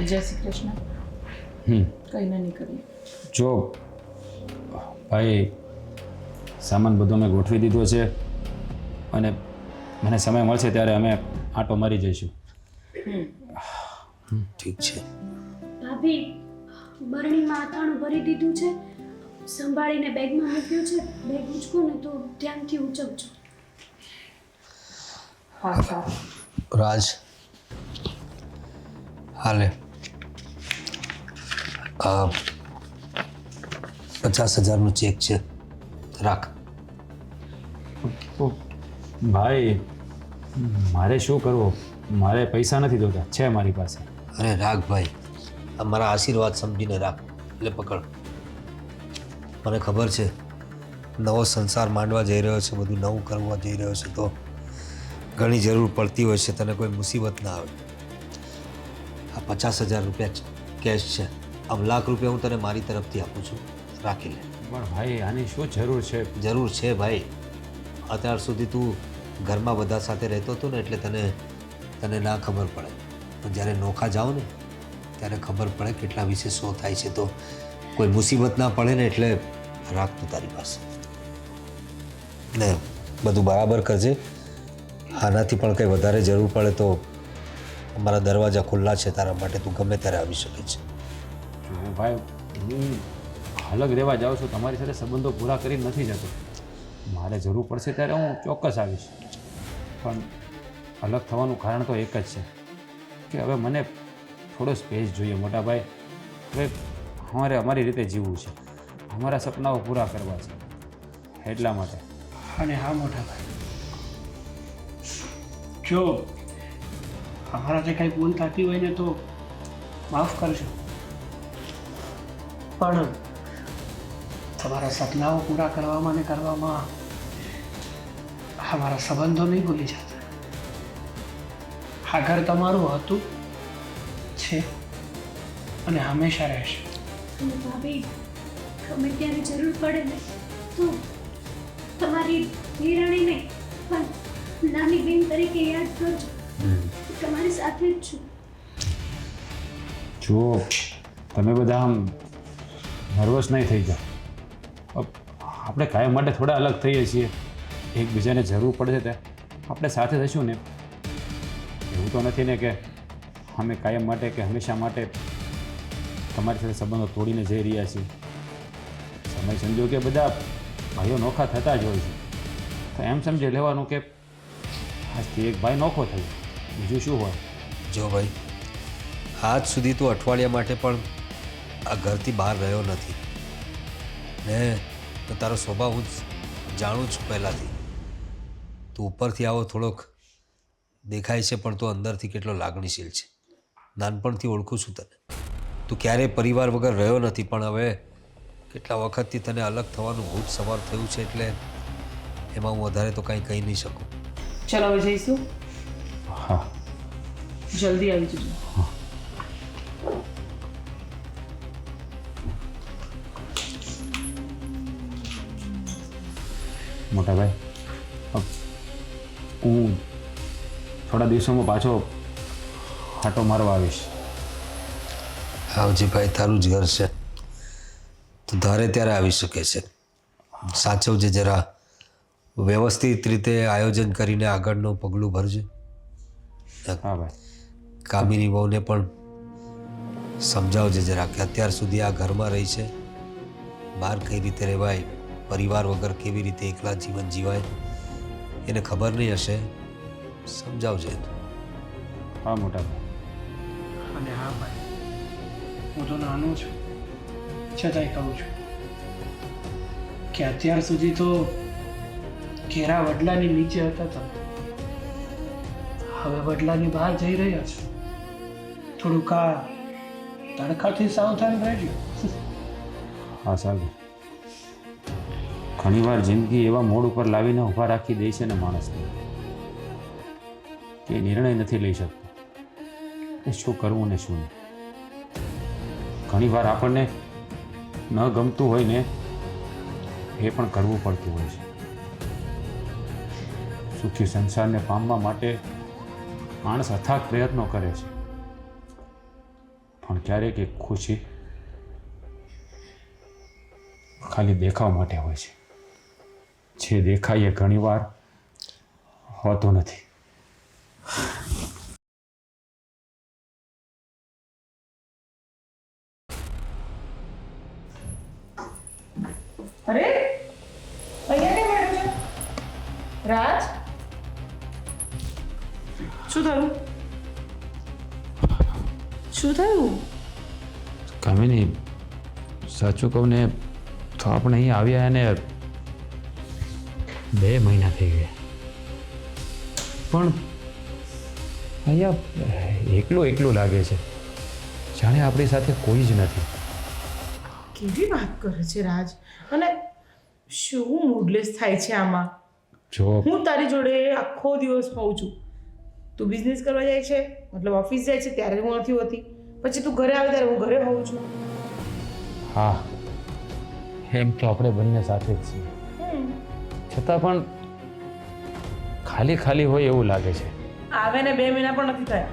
જય શ્રી કૃષ્ણ. કઈ ના નીકળીએ. જો ભાઈ, સામાન બધો મેં ગોઠવી દીધો છે અને મને સમય મળશે ત્યારે અમે આંટો મારી જઈશું. ઠીક છે. ભાભી, બરણીમાં અથાણું ભરી દીધું છે, સંભાળીને બેગમાં મૂક્યું છે. બેગ ઉચકો ને તો ધ્યાનથી ઉચકજો. રાજ, હાલે 50,000નો ચેક છે, રાખ. ભાઈ, મારે શું કરવું? મારે પૈસા નથી જોતા, છે મારી પાસે. અરે રાખ ભાઈ, આ મારા આશીર્વાદ સમજીને રાખ. એટલે પકડ. મને ખબર છે નવો સંસાર માંડવા જઈ રહ્યો છે, બધું નવું કરવા જઈ રહ્યો છે, તો ઘણી જરૂર પડતી હોય છે, તને કોઈ મુસીબત ના આવે. આ 50,000 રૂપિયા કેશ છે, 1,00,000 રૂપિયા હું તને મારી તરફથી આપું છું, રાખી લે. પણ ભાઈ આની શું જરૂર છે? જરૂર છે ભાઈ. અત્યાર સુધી તું ઘરમાં બધા સાથે રહેતો હતો ને એટલે તને ના ખબર પડે, પણ જ્યારે નોખા જાઓ ને ત્યારે ખબર પડે કેટલા વિશે શું થાય છે. તો કોઈ મુસીબત ના પડે ને એટલે રાખતું તારી પાસે ને બધું બરાબર કરજે. આનાથી પણ કંઈ વધારે જરૂર પડે તો અમારા દરવાજા ખુલ્લા છે તારા માટે, તું ગમે ત્યારે આવી શકે છે. હું ભાઈ હું અલગ રહેવા જાઉં છું, તમારી સાથે સંબંધો પૂરા કરી નથી જતો. મારે જરૂર પડશે ત્યારે હું ચોક્કસ આવીશ, પણ અલગ થવાનું કારણ તો એક જ છે કે હવે મને થોડો સ્પેસ જોઈએ મોટા ભાઈ. હવે અમારી રીતે જીવવું છે, અમારા સપનાઓ પૂરા કરવા છે, એટલા માટે. અને હા મોટા ભાઈ, જો અમારાથી કંઈ ભૂલ થતી હોય ને તો માફ કરજો, પણ તમારા સપનાઓ પૂરા કરવામાં ને કરવામાં અમારા સંબંધો નહીં ભૂલી જતા. આ ઘર તમારું હતું, છે અને હંમેશા રહેશે. અને ભાભી ગમે ત્યારે જરૂર પડે ને તો તમારી નિર્ણયને પણ નાની બેન તરીકે યાદ કરજો. તમારી સાથે જ છું. જો તમે બધા આમ નર્વસ નહીં થઈ જાઓ. આપણે કાયમ માટે થોડા અલગ થઈએ છીએ, એકબીજાને જરૂર પડશે ત્યારે આપણે સાથે થઈશું ને. એવું તો નથી ને કે અમે કાયમ માટે કે હંમેશા માટે તમારી સાથે સંબંધો તોડીને જઈ રહ્યા છીએ. સમય સંજોગે બધા ભાઈઓ નોખા થતા જ હોય છે, તો એમ સમજી લેવાનું કે આજથી એક ભાઈ નોખો થયો, બીજું શું હોય. જો ભાઈ, આજ સુધી તું અઠવાડિયા માટે પણ આ ઘરથી બહાર રહ્યો નથી ને, તો તારો સ્વભાવ હું જાણું છું પહેલાંથી. તું ઉપરથી આવો થોડોક દેખાય છે પણ તું અંદરથી કેટલો લાગણીશીલ છે. નાનપણથી ઓળખું છું તને. તું ક્યારેય પરિવાર વગર રહ્યો નથી, પણ હવે કેટલા વખતથી તને અલગ થવાનું ભૂત સવાર થયું છે એટલે એમાં હું વધારે તો કાંઈ કહી નહીં શકું. ચલો હવે જઈશું. હા, જલ્દી આવી જજો. મોટા ભાઈ, હું થોડા દિવસોમાં પાછો આંટો મારવા આવીશ. આવજે ભાઈ, તારું જ ઘર છે, તું ધારે ત્યારે આવી શકે છે. સાચવજે જરા, વ્યવસ્થિત રીતે આયોજન કરીને આગળનું પગલું ભરજે. હા ભાઈ. કામિની બહુને પણ સમજાવજે જરા કે અત્યાર સુધી આ ઘરમાં રહી છે, બહાર કઈ રીતે રહેવાય, પરિવાર વગર કેવી રીતે એકલા જીવન જીવાય, એને ખબર નહીં હશે, સમજાવજે. હા મોટા ભાઈ. અને હા ભાઈ, હું તો નાનો છું છતાંય કહું છું કે અત્યાર સુધી તો ઘેરા વડલાની નીચે હતા તમે, હવે વડલાની બહાર જઈ રહ્યા છો. થોડુંક આ તડકાથી સાવધાન રહેજો. હા સાહેબ, ઘણીવાર જિંદગી એવા મોડ ઉપર લાવીને ઊભા રાખી દે છે ને માણસને કે નિર્ણય નથી લઈ શકતો કે શું કરવું ને શું નહીં. ઘણીવાર આપણને ન ગમતું હોય ને એ પણ કરવું પડતું હોય છે. સુખી સંસારને પામવા માટે માણસ અથાગ પ્રયત્નો કરે છે, પણ ક્યારેક એક ખુશી ખાલી દેખાવ માટે હોય છે. જે દેખાય એ ઘણીવાર હોતો નથી. અરે અહીંયા કેમ બેઠો છે રાજ? શું થયું? શું થયું? કામિની, સાચું કહું ને તો આપણે અહીં આવ્યા અને 2 મહિના થઈ ગયા, પણ અહીંયા એકલું એકલું લાગે છે, જાણે આપણી સાથે કોઈ જ નથી. કેવી વાત કરે છે રાજ? અને શું મૂડલેસ થાય છે આમાં? જો હું તારી જોડે આખો દિવસ હોઉં છું, તું બિઝનેસ કરવા જાય છે, મતલબ ઓફિસ જાય છે ત્યારે હું નથી હોતી, પછી તું ઘરે આવે ત્યારે હું ઘરે હોઉં છું. હા એમ તો આપણે બંને સાથે જ છીએ, છતાં પણ ખાલી ખાલી હોય એવું લાગે છે. આવે ને 2 મહિના પણ નથી થયા.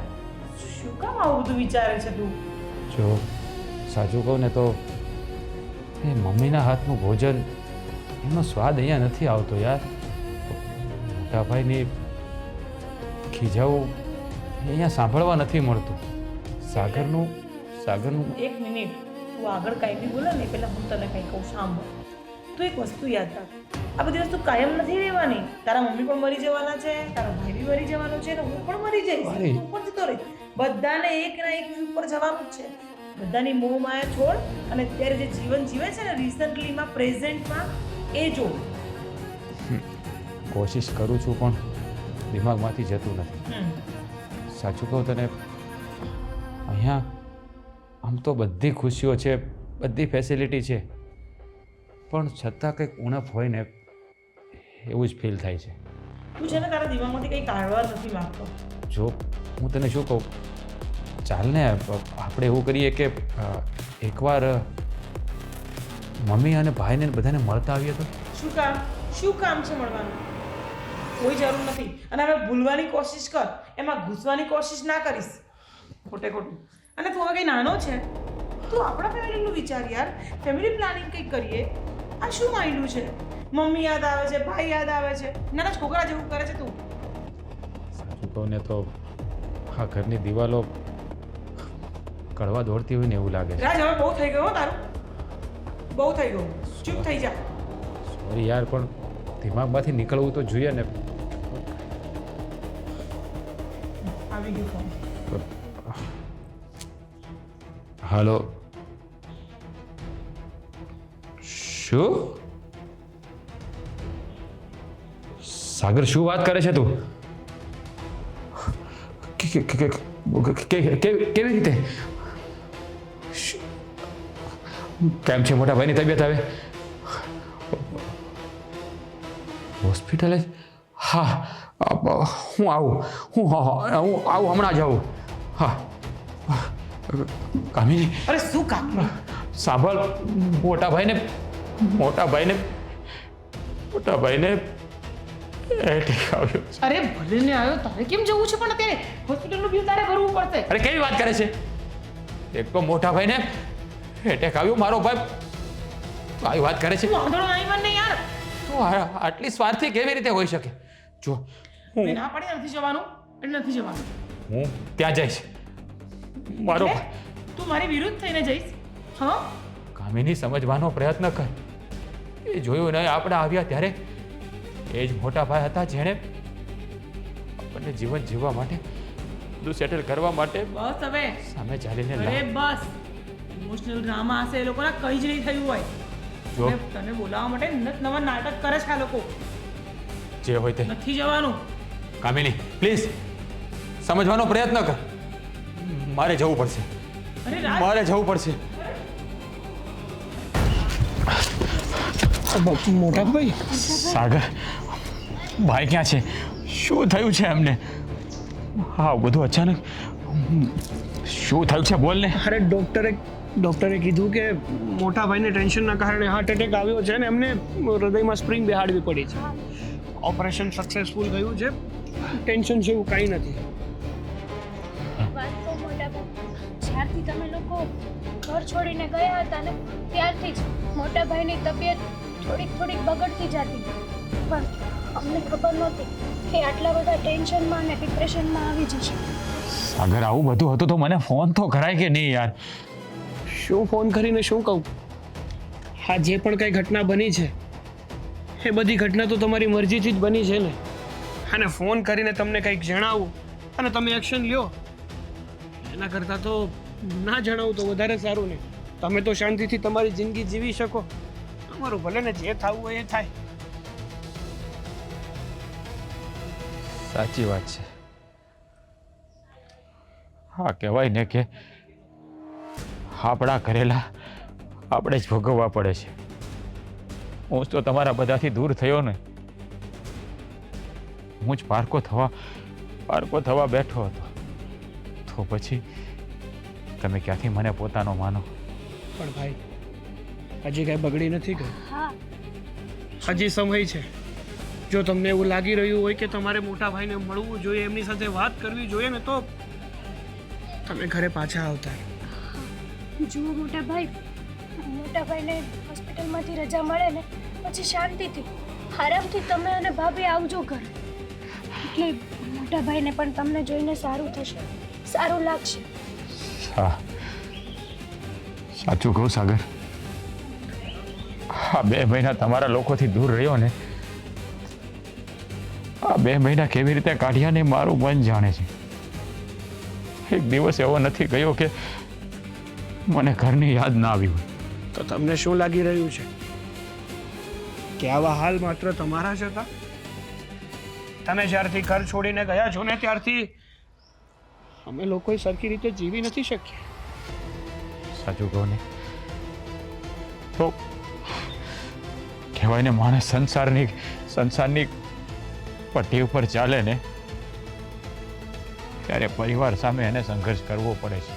શું કામ આવું બધું વિચારે છે તું? જો સાચું કહું ને તો એ મમ્મીના હાથનું ભોજન એનો સ્વાદ અહીંયા નથી આવતો યાર. મોટા ભાઈની ખીજાવું અહીંયા સાંભળવા નથી મળતું. સાગરનું 1 મિનિટ, તું આગળ કાંઈ બી બોલે ને પહેલાં હું તને કંઈ કહું, સાંભળ. તું એક વસ્તુ યાદ રાખ, આ બધી વસ્તુ કાયમ નથી રહેવાની. તારા મમ્મી પણ મરી જવાના છે, તારો ભાઈ બી મરી જવાનો છે, અને હું પણ મરી જઈશ, તું પણ જતો રહીશ. બધાને એક ના એક ઉપર જવાનું જ છે. બધાની મોહ માયા છોડ અને અત્યારે જે જીવન જીવે છે ને રિસન્ટલીમાં, પ્રેઝન્ટમાં, એ જો. કોશિશ કરું છું પણ દિમાગમાંથી જતું નથી. સાચું કહું તને, અહીંયા આમ તો બધી ખુશીઓ છે, બધી ફેસિલિટી છે, પણ છતાં કંઈક ઉણપ હોય ને એવું જ ફીલ થાય છે. તું છે ને તારા દિમાગમાંથી કંઈ કાઢવા નથી માંગતો. જો હું તને શું કહું, ચાલ ને આપણે એવું કરીએ કે એકવાર મમ્મી અને ભાઈને બધાને મળતા આવીએ તો. શું કામ છે મળવાનું? કોઈ જરૂર નથી. અને હવે ભૂલવાની કોશિશ કર, એમાં ઘૂસવાની કોશિશ ના કરીશ ખોટે ખોટું. અને તું હવે કંઈ નાનો છે, તું આપણા ફેમિલીનું વિચાર યાર. ફેમિલી પ્લાનિંગ કંઈક કરીએ. આ શું માંડ્યું છે? મમ્મી યાદ આવે છે, ભાઈ યાદ આવે છે, નાના છોકરા જેવું કરે છે તું. સાચું કહું ને તો આ ઘરની દિવાલો કડવા દોડતી હોય ને એવું લાગે છે. રાજ, હવે બહુ થઈ ગયું હો તારું, બહુ થઈ ગયું. ચૂપ થઈ જા. સોરી યાર, પણ દિમાગમાંથી નીકળવું તો જોઈએ ને. આવી ગયું ફોન. હાલો. શું? સાગર, શું વાત કરે છે તું? કેવી રીતે? કેમ છે મોટા ભાઈની તબિયત હવે? હોસ્પિટલે? હા, હું આવું હમણાં જ આવું. હા. કામિની, અરે શું કામ? સાંભળ, મોટા ભાઈને એટેક આવ્યો છે. અરે ભલે ને આવ્યો, તારે કેમ જવું છે? પણ અત્યારે હોસ્પિટલનું બિલ તારે ભરવું પડશે. અરે કેવી વાત કરે છે? એક તો મોટા ભાઈને એટેક આવ્યો, મારો ભાઈ આવી વાત કરે છે. તું આંધળો નહીં બન ને યાર. તો આટલી સ્વાર્થી કેવી રીતે હોઈ શકે? જો મેં ના પાડી નથી જવાનું એટલે નથી જવાનું. હું ત્યાં જઈશ. મારો એટલે તું મારી વિરુદ્ધ થઈને જઈશ? હા, કામિની, સમજવાનો પ્રયત્ન કર. એ જોયું ને, આપણે આવ્યા ત્યારે એ જ મોટા ભાઈ હતા જેણે આપણને જીવન જીવવા માટે, બધું સેટલ કરવા માટે બસ હવે. સામે ચાલીને અરે બસ, ઇમોશનલ ડ્રામા હશે એ લોકોના, કંઈ જ નહીં થયું હોય. જો તને બોલાવવા માટે નવા નાટક કરે છે આ લોકો. જે હોય તે. નથી જવાનું. કામિની, પ્લીઝ સમજવાનો પ્રયત્ન કર. મારે જવું પડશે. અરે રાજ, મારે જવું પડશે. મોટા ભાઈ, સાગર, ભાઈ ક્યાં છે? શું થયું છે એમને? હા, બધું અચાનક શું થયું છે? બોલ ને. અરે ડોક્ટરે કીધું કે મોટા ભાઈને ટેન્શનના કારણે હાર્ટ એટેક આવ્યો છે ને એમને હૃદયમાં સ્પ્રિંગ બેહાડવી પડી છે. ઓપરેશન સક્સેસફુલ ગયું છે, ટેન્શન જેવું કાંઈ નથી. વાત તો મોટા ભાઈ, જ્યારથી તમે લોકો ઘર છોડીને ગયા હતા ને ત્યારથી જ મોટા ભાઈની તબિયત થોડીક બગડતી જતી, પણ અમને ખબર નહોતી કે આટલા બધા ટેન્શનમાં અને ડિપ્રેશનમાં આવી જશે. સાગર, આવું બધું હતું તો મને ફોન તો કરાય કે નહીં યાર? શું ફોન કરીને શું કહું? હા, જે પણ કંઈ ઘટના બની છે એ બધી ઘટના તો તમારી મરજીથી જ બની છે ને. અને ફોન કરીને તમને કંઈક જણાવું અને તમે એક્શન લ્યો, એના કરતાં તો ના જણાવું તો વધારે સારું ને. તમે તો શાંતિથી તમારી જિંદગી જીવી શકો, તમારું ભલે ને જે થવું હોય એ થાય. સાચી વાત છે. હા, કહેવાય ને કે આપણા કરેલા આપણે જ ભોગવવા પડે છે. હું તો તમારા બધાથી દૂર થયો ને, હું જ પારકો થવા બેઠો હતો, તો પછી તમે ક્યાંથી મને પોતાનો માનો? પણ ભાઈ, હજી કાંઈ બગડી નથી ગઈ. હા હજી સમય છે. જો તમને એવું લાગી રહ્યું હોય કે તમારે મોટા ભાઈને મળવું જોઈએ, એમની સાથે વાત કરવી જોઈએ ને, તો તમે ઘરે પાછા આવતા રહો. જુઓ મોટાભાઈને હોસ્પિટલમાંથી રજા મળે ને પછી શાંતિથી આરામથી તમે અને ભાભી આવજો ઘરે. એટલે મોટાભાઈને પણ તમને જોઈને સારું થશે, સારું લાગશે. હા, સાચું કહું સાગર, આ 2 મહિના તમારા લોકોથી દૂર રહ્યો ને, આ 2 મહિના કેવી રીતે કાઢ્યા ને મારું મન જાણે છે. એક દિવસ એવો નથી ગયો કે મને ઘરની યાદ ના આવી હોય. તો તમને શું લાગી રહ્યું છે કે આવા હાલ માત્ર તમારા જ હતા? તમે જ્યારથી ઘર છોડીને ગયા છો ને ત્યારથી અમે લોકોએ સરખી રીતે જીવી નથી શક્યા. સાચું કહું ને તો કહેવાય ને, માણસ સંસારની પટ્ટી ઉપર ચાલે ને ત્યારે પરિવાર સામે એને સંઘર્ષ કરવો પડે છે.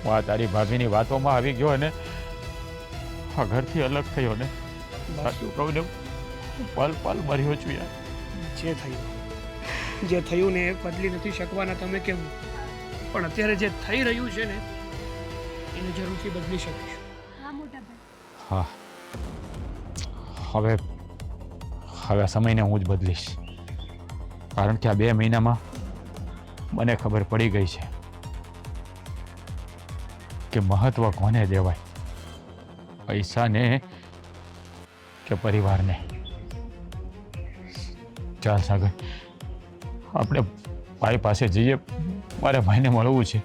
હું આ તારી ભાભીની વાતોમાં આવી ગયો અને આ ઘરથી અલગ થયો ને, સાચું કહું ને, પલ મર્યો છું યાર. જે થયું ને એ બદલી નથી શકવાના તમે કેમ, પણ અત્યારે જે થઈ રહ્યું છે ને એને જરૂરથી બદલી શકીશું. હા મોટાભાઈ. હા, હવે આ સમયને હું જ બદલીશ. કારણ કે આ 2 મહિનામાં મને ખબર પડી ગઈ છે કે મહત્વ કોને દેવાય, પૈસાને કે પરિવારને. ચાલ સાગર, આપણે ભાઈ પાસે જઈએ, મારે ભાઈને મળવું છે.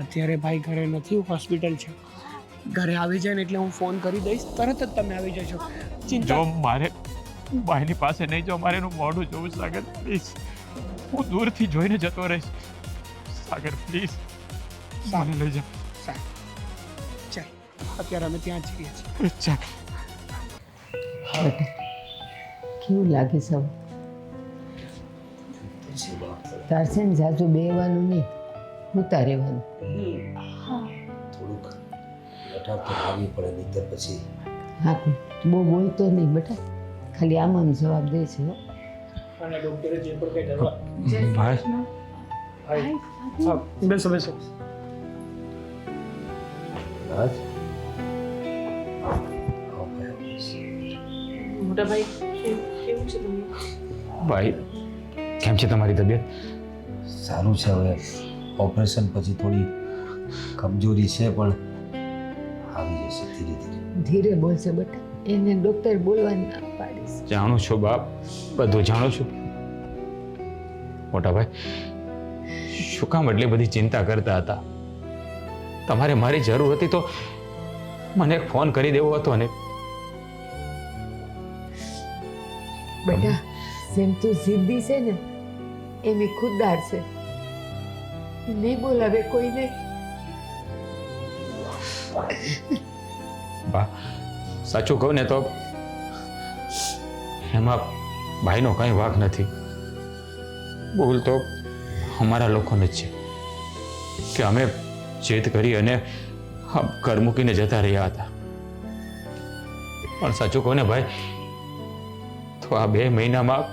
અત્યારે ભાઈ ઘરે નથી, હોસ્પિટલ છે. ઘરે આવી જાય ને એટલે હું ફોન કરી દઈશ, તરત જ તમે આવી જશો. ચિંતા જો મારે ભાઈની પાસે નહીં, જો મારે એનું મોઢું જોવું સાગર, પ્લીઝ. હું દૂરથી જોઈને જતો રહીશ સાગર, પ્લીઝ મને લઈ જા. ચાલ, અત્યારે અમે ત્યાં જઈએ છીએ. ચાલ. બેટા કેવું લાગે સૌ? તાર છે ને જાજુ બેવાનું નહીં, ઉતા રહેવાનું. થોડુંક લટાર તો લાવવી પડે, નહીંતર પછી. હા, બહુ બોલતો નહીં બેટા, ખાલી આમ જવાબ દે છે. હો. અને ડોક્ટરે જે પણ કંઈ દવા ભાઈ, હા, બેસો. રાજ, મોટાભાઈ કેવું છે તમને? ભાઈ કેમ છે તમારી તબિયત? સારું છે. હવે ઓપરેશન પછી થોડી કમજોરી છે, પણ આવી જશે ધીરે ધીરે. ધીરે બોલશે બેટા, એને ડૉક્ટર બોલવાની ના પાડીશ. જાણું છું બાપ, બધું જાણું છું. મોટા ભાઈ, શું કામ એટલી બધી ચિંતા કરતા હતા? તમારે મારી જરૂર હતી તો મને એક ફોન કરી દેવો હતો ને. બેટા જેમ તું જિદ્દી છે ને એમ ઈ ખુદદાર છે, નહીં બોલાવે કોઈને. બા, સાચું કહું ને તો એમાં ભાઈનો કંઈ વાંક નથી. ભૂલ તો અમારા લોકોને જ છે કે અમે જીદ કરી અને ઘર મૂકીને જતા રહ્યા હતા. પણ સાચું કહું ને ભાઈ, તો આ 2 મહિનામાં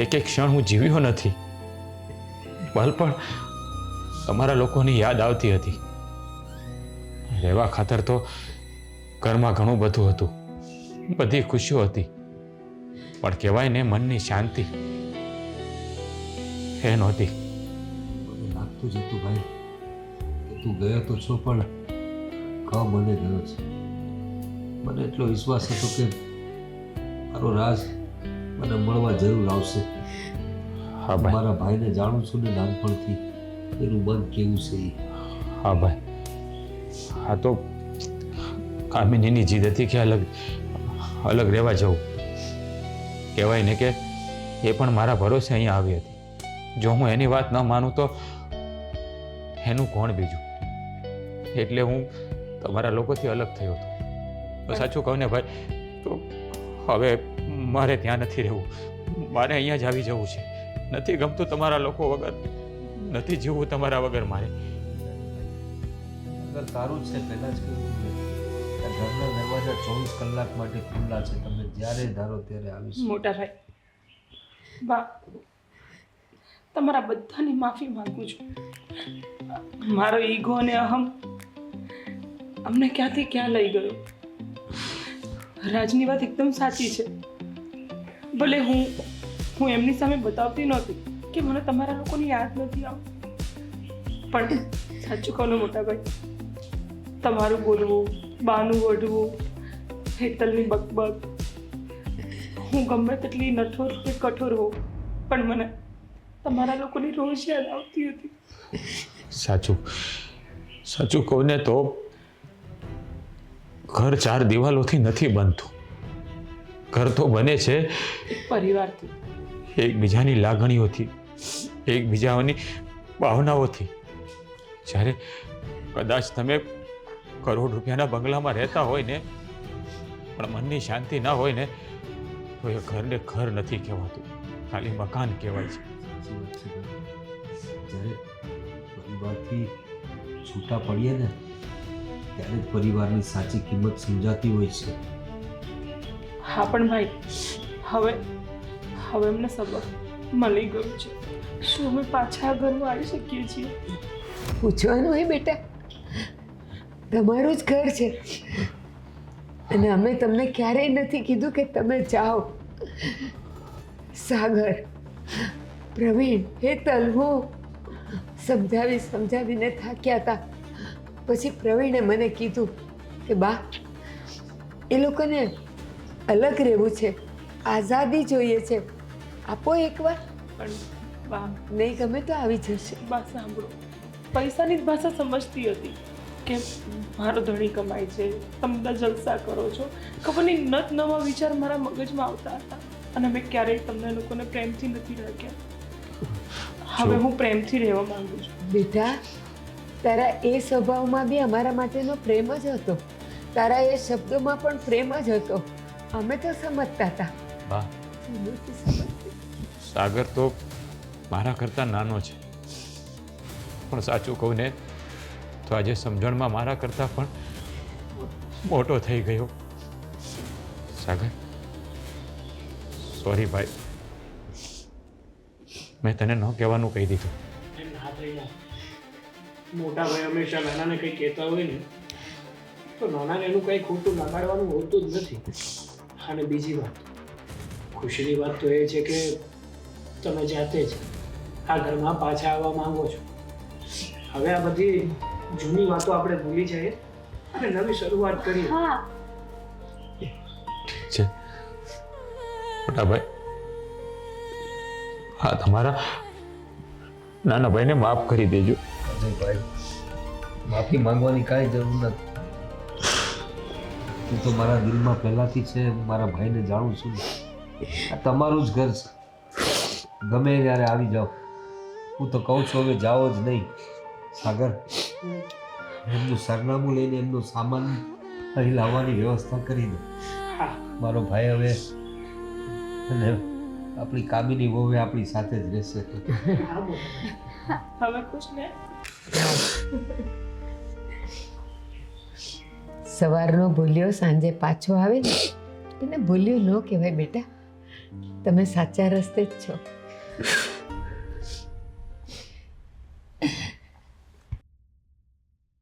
એક ક્ષણ હું જીવ્યો નથી. પલ પણ તમારા લોકોની યાદ આવતી હતી. રહેવા ખાતર તો ઘરમાં ઘણું બધું હતું, બધી ખુશીઓ હતી, પણ કહેવાય ને મનની શાંતિ એ નહોતી. મને લાગતું જ હતું ભાઈ કે તું ગયો તો છો, પણ મને ગયો છે. મને એટલો વિશ્વાસ હતો કે મારો રાજ મને મળવા જરૂર આવશે. હા ભાઈ. મારા ભાઈને જાણું છું ને નાનપણથી, એનું મન કેવું છે એ. હા ભાઈ, હા તો કામિનીની જીદ હતી કે અલગ રહેવા જવું. કહેવાય ને કે એ પણ મારા ભરોસે અહીંયા આવી હતી. જો હું એની વાત ન માનું તો એનું કોણ બીજું? એટલે હું તમારા લોકોથી અલગ થયો હતો. તો સાચું કહું ને ભાઈ, તો હવે મારે ત્યાં નથી રહેવું, મારે અહીંયા જ આવી જવું છે. નથી ગમતું તમારા લોકો વગર, નથી જીવવું તમારા વગર મારે. સાગર તારું જ છે, પહેલાં જ કહ્યું મેં. આ ઘરના દરવાજા 24 કલાક માટે ખુલ્લા છે, તમે જ્યારે ધારો ત્યારે આવી શકો. મોટા ભાઈ બા તમારા બધાની માફી માંગુ છું. મારો ઈગો અને અહમ અમને ક્યાંથી ક્યાં લઈ ગયો. રાજની વાત એકદમ સાચી છે. ભલે હું એમની સામે બતાવતી નહોતી કે મને તમારા લોકોની યાદ નથી આવતી, પણ સાચું કહું મોટા ભાઈ, તમારું બોલવું, બાનું વઢવું, હેતલની બકબક, હું ગમે તેટલી નઠોર કે કઠોર હોઉં પણ મને તમારા લોકોની રોજ યાદ આવતી હતી. સાચું કહું ને તો ઘર 4 દિવાલોથી નથી બનતું. ઘર તો બને છે પરિવારથી, એકબીજાની લાગણીઓથી, એકબીજાની ભાવનાઓથી. જ્યારે કદાચ તમે કરોડ રૂપિયાના બંગલામાં રહેતા હોય ને પણ મનની શાંતિ ના હોય ને તો એ ઘરને ઘર નથી કહેવાતું, ખાલી મકાન કહેવાય છે. સાચી વાત છે. જ્યારે પરિવારથી છૂટા પડીએ ને ત્યારે જ પરિવારની સાચી કિંમત સમજાતી હોય છે. હા પણ ભાઈ હવે એમને સબક મળી ગયું છે. શું અમે પાછા આ ઘરમાં આવી શકીએ છીએ? પૂછવાનું હોય બેટા, તમારું જ ઘર છે અને અમે તમને ક્યારેય નથી કીધું કે તમે જાઓ. સાગર, પ્રવીણ, હેતલ, હું સમજાવીને થાક્યા હતા. પછી પ્રવીણે મને કીધું કે બા એ લોકોને અલગ રહેવું છે, આઝાદી જોઈએ છે, આપો એકવાર. પણ બા નહીં ગમે તો આવી જશે. બા સાંભળો, પૈસાની જ ભાષા સમજતી હતી કે મારો ધણી કમાય છે, તમે બધા જલસા કરો છો. ખબર નહીં નત નવા વિચાર મારા મગજમાં આવતા હતા અને મેં ક્યારેય તમને લોકોને પ્રેમથી નથી રાખ્યા. હવે હું પ્રેમથી રહેવા માંગુ છું. બેટા, તારા એ સ્વભાવમાં બી અમારા માટેનો પ્રેમ જ હતો, તારા એ શબ્દોમાં પણ પ્રેમ જ હતો. અમે તો સમજતા હતા. બા, તું નથી સમજતી. સાગર તો મારા કરતાં નાનો છે, પણ સાચું કહું ને તો આજે સમજણમાં મારા કરતાં પણ મોટો થઈ ગયો. સાગર, સોરી ભાઈ, મેં તને ન કહેવાનું કહી દીધું. ના ભાઈ ના, મોટા ભાઈ હંમેશા નાનાને કંઈ કહેતા હોય ને તો નાનાને એનું કંઈ ખોટું લગાડવાનું હોતું જ નથી. અને બીજી વાત, ખુશીની વાત તો એ છે કે તમે જાતે જ આ ઘરમાં પાછા આવવા માંગો છો. હવે આ બધી જૂની વાતો આપણે ભૂલી જઈએ અને નવી શરૂઆત કરીએ. હા છે મોટા ભાઈ, હા તમારા નાના ભાઈને માફ કરી દેજો. ભાઈ, માફી માંગવાની કાંઈ જરૂર નથી. તું તો મારા દિલમાં પહેલાથી છે, હું મારા ભાઈને જાણું છું. આ તમારું જ ઘર છે, ગમે ત્યારે આવી જાઓ. હું તો કહું છું હવે જાઓ જ નહીં. સાગર, એમનું સરનામું લઈને એમનો સામાન અહીં લાવવાની વ્યવસ્થા કરી દો. હા, મારો ભાઈ હવે અને આપણી કામિની વહુ આપણી સાથે જ રહેશે. હા મોટા ભાઈ. હવે ખુશ ને? સવારનો ભૂલ્યો સાંજે પાછો આવે ને એને ભૂલ્યો ન કહેવાય બેટા. તમે સાચા રસ્તે જ છો.